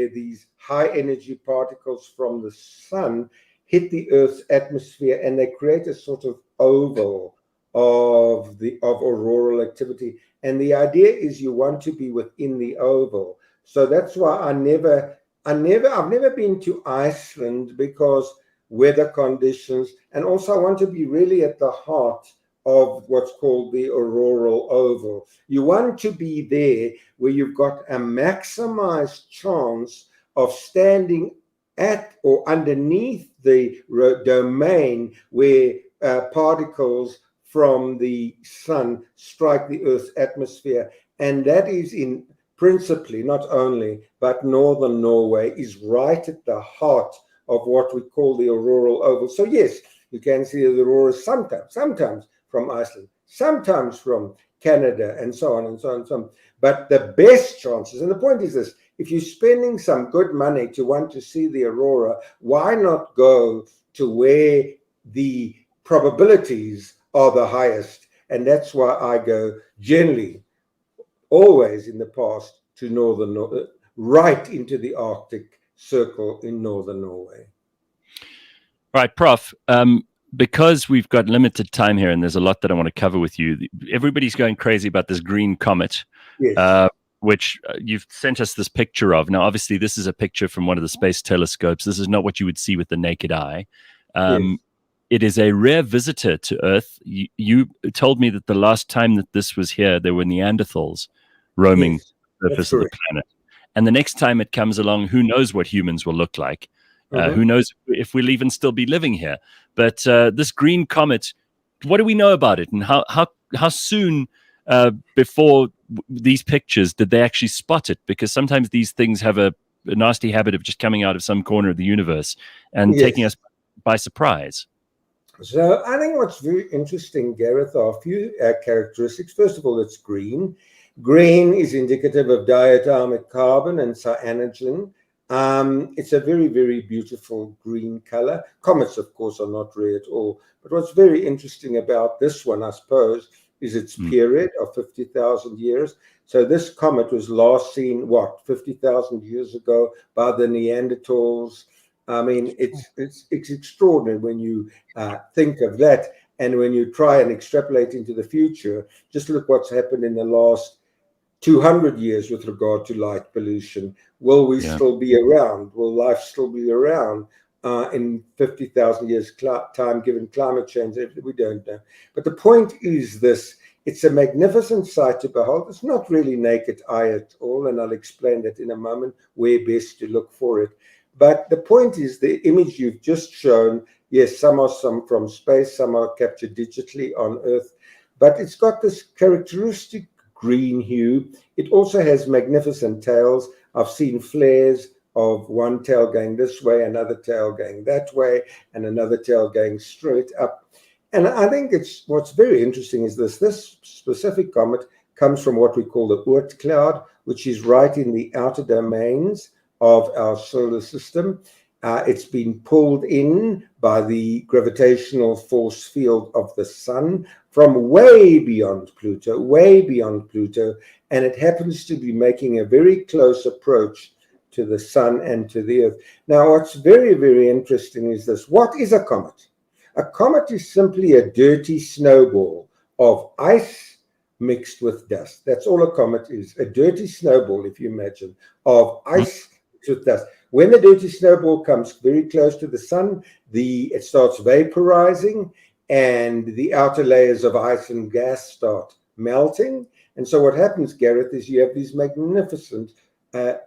these high energy particles from the sun hit the Earth's atmosphere, and they create a sort of oval of auroral activity. And the idea is you want to be within the oval. So that's why I've never been to Iceland, because weather conditions, and also I want to be really at the heart of what's called the auroral oval. You want to be there where you've got a maximized chance of standing at or underneath the domain where particles from the sun strike the Earth's atmosphere. And that is in principally, not only, but northern Norway is right at the heart of what we call the auroral oval. So yes, you can see the auroras sometimes from Iceland, sometimes from Canada, and so on and so on and so on. But the best chances, and the point is this, if you're spending some good money to want to see the aurora, why not go to where the probabilities are the highest. And that's why I go generally, always in the past, to right into the Arctic Circle in northern Norway. Right, Prof. Because we've got limited time here and there's a lot that I want to cover with you, everybody's going crazy about this Green Comet, Yes. which you've sent us this picture of. Now, obviously, this is a picture from one of the space telescopes. This is not what you would see with the naked eye. Yes. It is a rare visitor to Earth. You told me that the last time that this was here, there were Neanderthals roaming Yes, the surface of the planet. And the next time it comes along, who knows what humans will look like? Who knows if we'll even still be living here? But this Green Comet, what do we know about it? And how soon before these pictures did they actually spot it? Because sometimes these things have a nasty habit of just coming out of some corner of the universe and taking us by surprise. So I think what's very interesting, Gareth, are a few characteristics. First of all, it's green. Green is indicative of diatomic carbon and cyanogen. It's a very, very beautiful green color. Comets, of course, are not rare at all. But what's very interesting about this one, I suppose, is its period of 50,000 years. So this comet was last seen, 50,000 years ago by the Neanderthals. I mean, it's extraordinary when you think of that. And when you try and extrapolate into the future, just look what's happened in the last 200 years with regard to light pollution. Will we still be around? Will life still be around in 50,000 years time, given climate change? We don't know. But the point is this. It's a magnificent sight to behold. It's not really naked eye at all, and I'll explain that in a moment, where best to look for it. But the point is, the image you've just shown, yes, some are from space, some are captured digitally on Earth, but it's got this characteristic green hue. It also has magnificent tails. I've seen flares of one tail going this way, another tail going that way, and another tail going straight up. And I think what's very interesting is this specific comet comes from what we call the Oort cloud, which is right in the outer domains of our solar system. It's been pulled in by the gravitational force field of the sun from way beyond Pluto, and it happens to be making a very close approach to the sun and to the Earth. Now, what's very, very interesting is this. What is a comet? A comet is simply a dirty snowball of ice mixed with dust. That's all a comet is, a dirty snowball, if you imagine, of ice with dust. When the dirty snowball comes very close to the sun, it starts vaporizing, and the outer layers of ice and gas start melting. And so what happens, Gareth, is you have these magnificent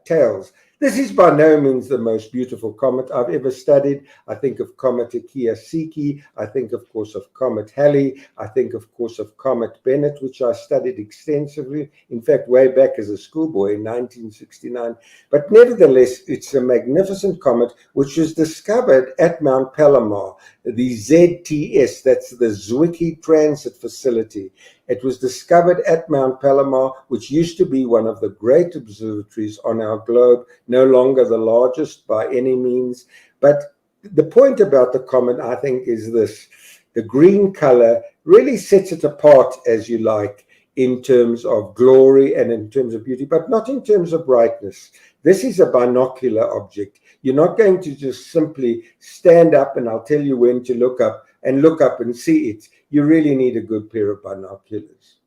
tails. This is by no means the most beautiful comet I've ever studied. I think of Comet Ikea-Siki. I think, of course, of Comet Halley. I think, of course, of Comet Bennett, which I studied extensively, in fact, way back as a schoolboy in 1969. But nevertheless, it's a magnificent comet which was discovered at Mount Palomar, the ZTS, that's the Zwicky Transit Facility. It was discovered at Mount Palomar, which used to be one of the great observatories on our globe, no longer the largest by any means. But the point about the comet, I think, is this. The green color really sets it apart, as you like, in terms of glory and in terms of beauty, but not in terms of brightness. This is a binocular object. You're not going to just simply stand up and I'll tell you when to look up and see it. You really need a good pair of binoculars.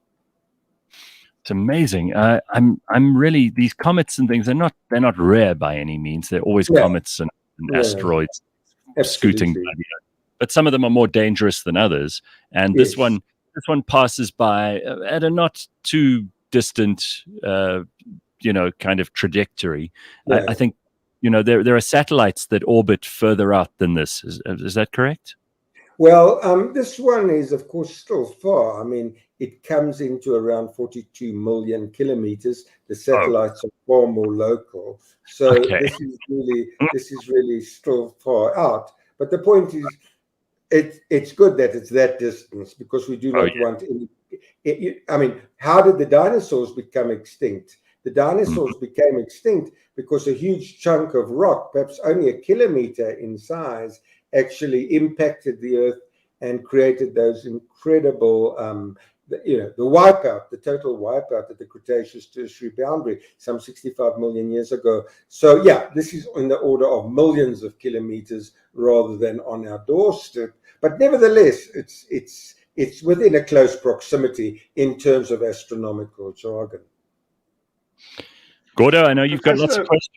It's amazing. I'm really, these comets and things, they're not rare by any means. They're always comets and asteroids scooting by the Earth. But some of them are more dangerous than others. And this one passes by at a not too distant kind of trajectory. I think there are satellites that orbit further out than this. Is that correct? Well, this one is, of course, still far. I mean, it comes into around 42 million kilometers. The satellites are far more local. So this is really still far out. But the point is, it's good that it's that distance, because we do not want any. I mean, how did the dinosaurs become extinct? The dinosaurs became extinct because a huge chunk of rock, perhaps only a kilometer in size, actually impacted the Earth and created those incredible, the wipeout, the total wipeout at the Cretaceous Tertiary boundary some 65 million years ago. So yeah, this is in the order of millions of kilometers rather than on our doorstep. But nevertheless, it's within a close proximity in terms of astronomical jargon. Gordo, I know you've got lots of questions.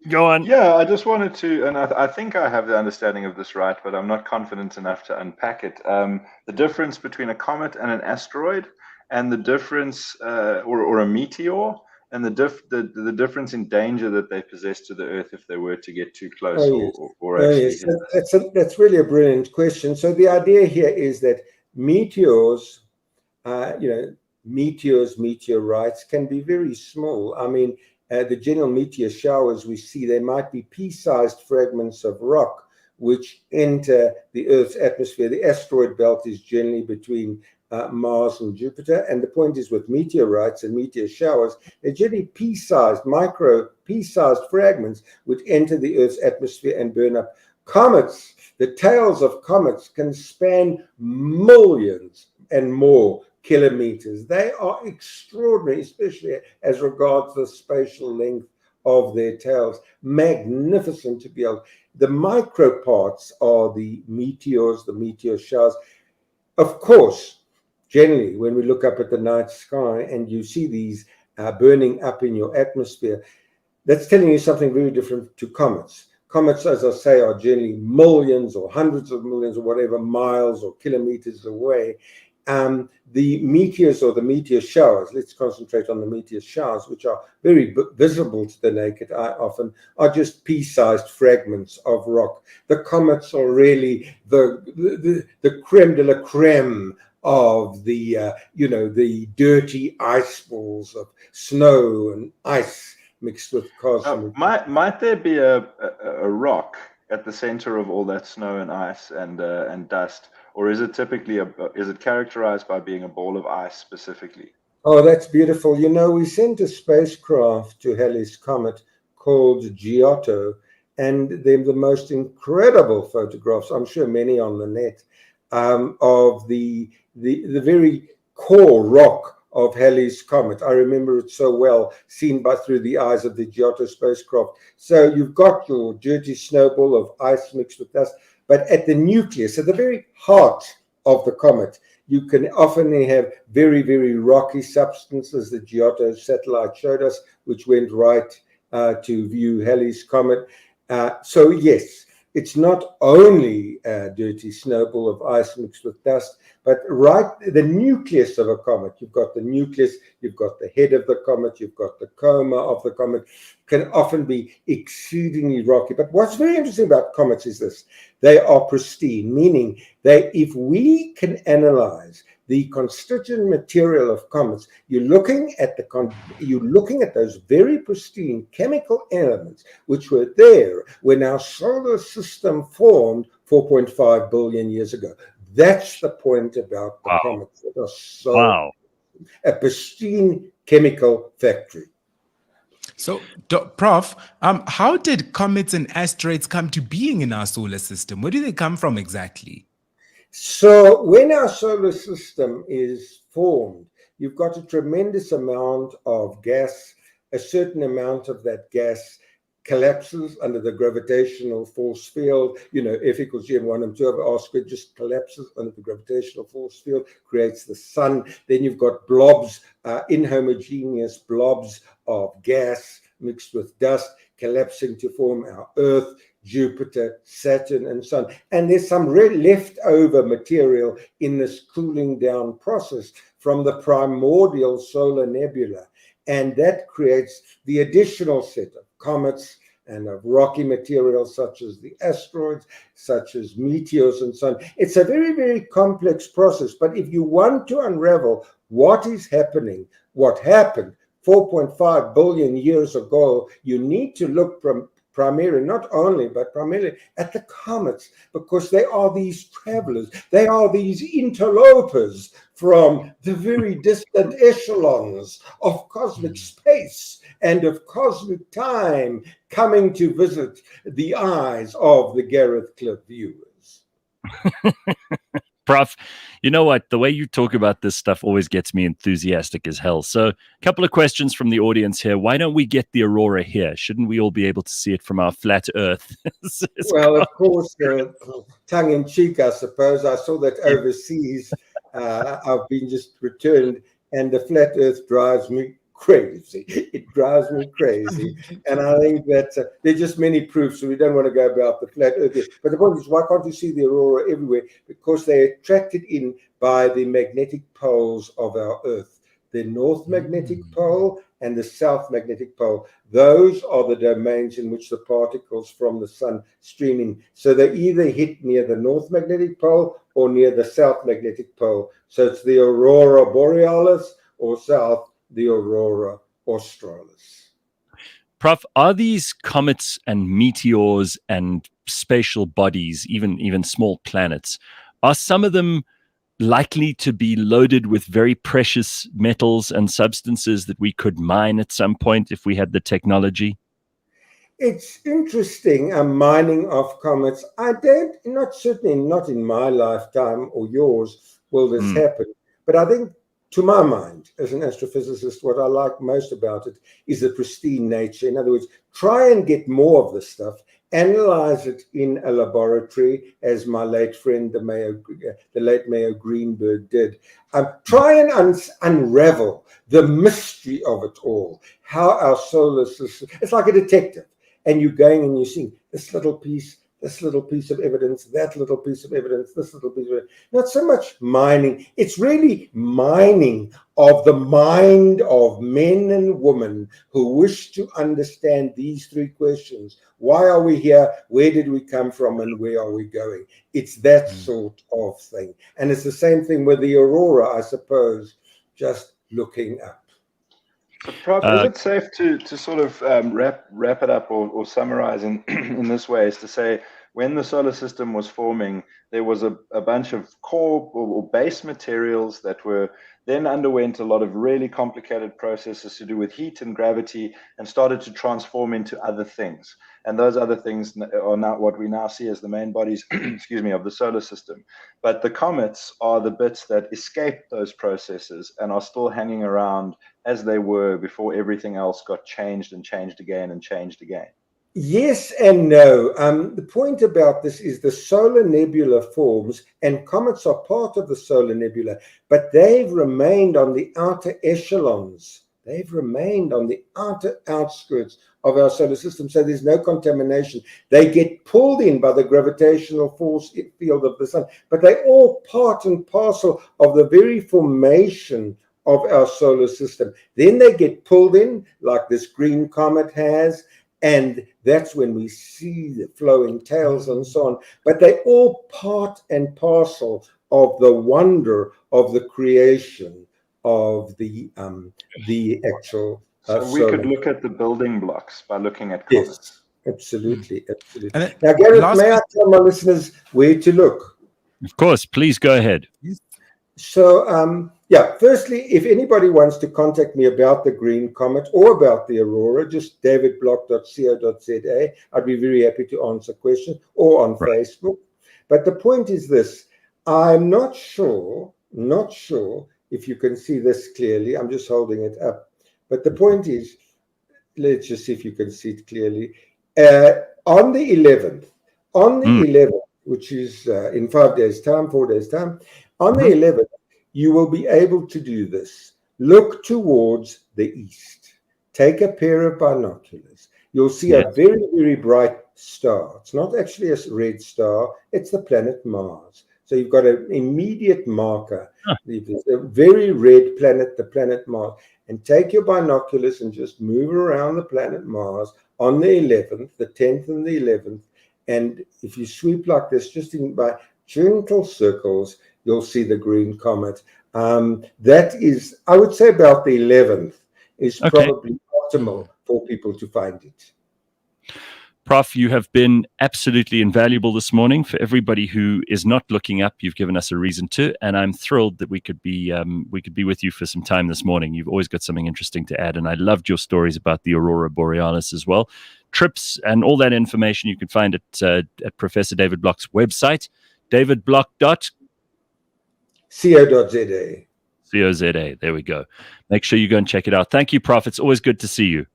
Go on. Yeah, I just wanted to, and I think I have the understanding of this right, but I'm not confident enough to unpack it. The difference between a comet and an asteroid, and the difference, or a meteor, and the difference in danger that they possess to the Earth if they were to get too close, Yes. That's really a brilliant question. So the idea here is that meteors, meteorites can be very small. I mean, the general meteor showers we see, they might be pea-sized fragments of rock which enter the Earth's atmosphere. The asteroid belt is generally between Mars and Jupiter. And the point is with meteorites and meteor showers, they're generally pea-sized, pea-sized fragments which enter the Earth's atmosphere and burn up. Comets, the tails of comets can span millions and more kilometers. They are extraordinary, especially as regards the spatial length of their tails. Magnificent to be able. The micro parts are the meteors, the meteor showers. Of course, generally, when we look up at the night sky and you see these burning up in your atmosphere, that's telling you something very different to comets. Comets, as I say, are generally millions or hundreds of millions or whatever miles or kilometers away. The meteors or the meteor showers, let's concentrate on the meteor showers, which are very visible to the naked eye often, are just pea-sized fragments of rock. The comets are really the creme de la creme of the dirty ice balls of snow and ice mixed with cosmic. Might there be a rock at the center of all that snow and ice and dust? Or is it typically is it characterized by being a ball of ice specifically? Oh, that's beautiful. You know, we sent a spacecraft to Halley's Comet called Giotto, and they're the most incredible photographs, I'm sure many on the net, of the very core rock of Halley's Comet. I remember it so well, seen through the eyes of the Giotto spacecraft. So you've got your dirty snowball of ice mixed with dust. But at the nucleus, at the very heart of the comet, you can often have very, very rocky substances. The Giotto satellite showed us, which went right to view Halley's Comet. So yes, it's not only a dirty snowball of ice mixed with dust, but right the nucleus of a comet. You've got the nucleus, you've got the head of the comet, you've got the coma of the comet, can often be exceedingly rocky. But what's very interesting about comets is this: they are pristine, meaning if we can analyze the constituent material of comets, you're looking at those very pristine chemical elements which were there when our solar system formed 4.5 billion years ago. That's the point about the comets. That are so a pristine chemical factory. So, Prof, how did comets and asteroids come to being in our solar system? Where do they come from exactly? So when our solar system is formed, you've got a tremendous amount of gas. A certain amount of that gas collapses under the gravitational force field. You know, F equals G1 and 2 over R squared just collapses under the gravitational force field, creates the sun. Then you've got blobs, inhomogeneous blobs of gas mixed with dust collapsing to form our Earth, Jupiter, Saturn, and so on. And there's some leftover material in this cooling down process from the primordial solar nebula. And that creates the additional set of comets and of rocky materials such as the asteroids, such as meteors, and so on. It's a very, very complex process. But if you want to unravel what is happening, what happened 4.5 billion years ago, you need to look primarily at the comets, because they are these travelers, they are these interlopers from the very distant echelons of cosmic space and of cosmic time, coming to visit the eyes of the Gareth Cliff viewers. Prof, you know what? The way you talk about this stuff always gets me enthusiastic as hell. So, a couple of questions from the audience here. Why don't we get the Aurora here? Shouldn't we all be able to see it from our flat Earth? Well, of course, tongue in cheek, I suppose. I saw that overseas. I've been just returned, and the flat Earth drives me crazy. It drives me crazy. And I think that there are just many proofs, so we don't want to go about the flat Earth here. But the point is, why can't you see the Aurora everywhere? Because they're attracted in by the magnetic poles of our Earth. The north magnetic pole and the south magnetic pole. Those are the domains in which the particles from the sun stream in. So they either hit near the north magnetic pole or near the south magnetic pole. So it's the Aurora Borealis or south, the Aurora Australis. Prof, are these comets and meteors and spatial bodies, even small planets, are some of them likely to be loaded with very precious metals and substances that we could mine at some point if we had the technology? It's interesting, mining of comets. Certainly not in my lifetime or yours will this happen. But I think, to my mind, as an astrophysicist, what I like most about it is the pristine nature. In other words, try and get more of this stuff, analyze it in a laboratory, as my late friend, the late Mayor Greenberg did. Try and unravel the mystery of it all, how our solar system, it's like a detective, and you're going and you're seeing this little piece of evidence, that little piece of evidence, this little piece of evidence. Not so much mining. It's really mining of the mind of men and women who wish to understand these three questions. Why are we here? Where did we come from? And where are we going? It's that sort of thing. And it's the same thing with the Aurora, I suppose, just looking up. Prof, is it safe to sort of wrap it up or summarize in this way, is to say, when the solar system was forming, there was a bunch of core or base materials that then underwent a lot of really complicated processes to do with heat and gravity and started to transform into other things. And those other things are now what we now see as the main bodies, excuse me, of the solar system. But the comets are the bits that escaped those processes and are still hanging around as they were before everything else got changed and changed again and changed again. Yes and no. The point about this is the solar nebula forms, and comets are part of the solar nebula, but they've remained on the outer echelons. They've remained on the outer outskirts of our solar system, so there's no contamination. They get pulled in by the gravitational force field of the sun, but they're all part and parcel of the very formation of our solar system. Then they get pulled in, like this Green Comet has, and that's when we see the flowing tails and so on. But they're all part and parcel of the wonder of the creation of the actual. So we could look at the building blocks by looking at comets. Yes, absolutely. Now, Gareth, may I tell my listeners where to look? Of course, please go ahead. So, firstly, if anybody wants to contact me about the Green Comet or about the Aurora, just davidblock.co.za. I'd be very happy to answer questions, or on Facebook. But the point is this: I'm not sure if you can see this clearly. I'm just holding it up. But the point is, let's just see if you can see it clearly. On the 11th, which is in 4 days' time, on the 11th, you will be able to do this. Look towards the east. Take a pair of binoculars. You'll see a very, very bright star. It's not actually a red star. It's the planet Mars. So you've got an immediate marker. It's a very red planet, the planet Mars. And take your binoculars and just move around the planet Mars on the 11th, the 10th and the 11th. And if you sweep like this, just by gentle circles, you'll see the Green Comet. That is, I would say, about the 11th is probably optimal for people to find it. Prof, you have been absolutely invaluable this morning. For everybody who is not looking up, you've given us a reason to, and I'm thrilled that we could be with you for some time this morning. You've always got something interesting to add, and I loved your stories about the Aurora Borealis as well. Trips and all that information you can find at Professor David Block's website, davidblock.co.za. co.za. There we go. Make sure you go and check it out. Thank you, Prof. It's always good to see you.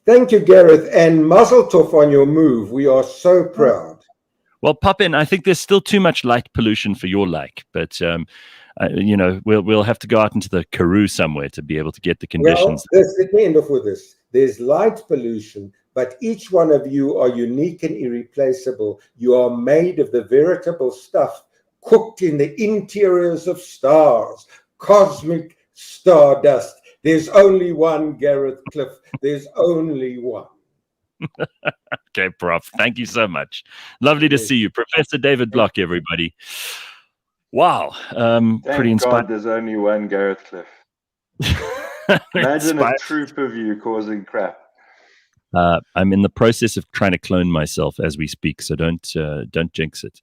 Thank you, Gareth, and mazel tov on your move. We are so proud. Well, pop in. I think there's still too much light pollution for your like, but we'll have to go out into the Karoo somewhere to be able to get the conditions. Well, let me end off with this. There's light pollution, but each one of you are unique and irreplaceable. You are made of the veritable stuff cooked in the interiors of stars, cosmic stardust. There's only one Gareth Cliff. There's only one. Okay, Prof. Thank you so much. Lovely to see you. Professor David Block, everybody. Wow. Pretty inspiring. God, there's only one Gareth Cliff. Imagine a troop of you causing crap. I'm in the process of trying to clone myself as we speak, so don't jinx it.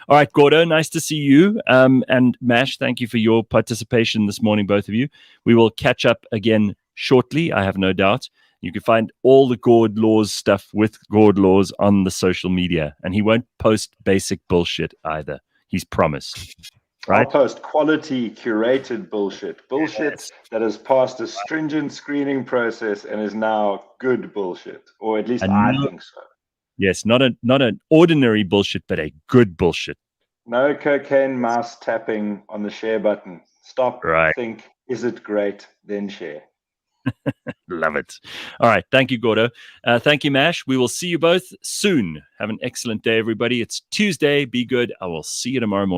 All right, Gordo, nice to see you. And Mash, thank you for your participation this morning, both of you. We will catch up again shortly, I have no doubt. You can find all the Gord Laws stuff with Gord Laws on the social media, and he won't post basic bullshit either. He's promised. Right? I'll post quality, curated bullshit. Bullshit that has passed a stringent screening process and is now good bullshit, or at least I think so. Yes, not an ordinary bullshit, but a good bullshit. No cocaine mouse tapping on the share button. Stop, think, is it great, then share. Love it. All right. Thank you, Gordo. Thank you, Mash. We will see you both soon. Have an excellent day, everybody. It's Tuesday. Be good. I will see you tomorrow morning.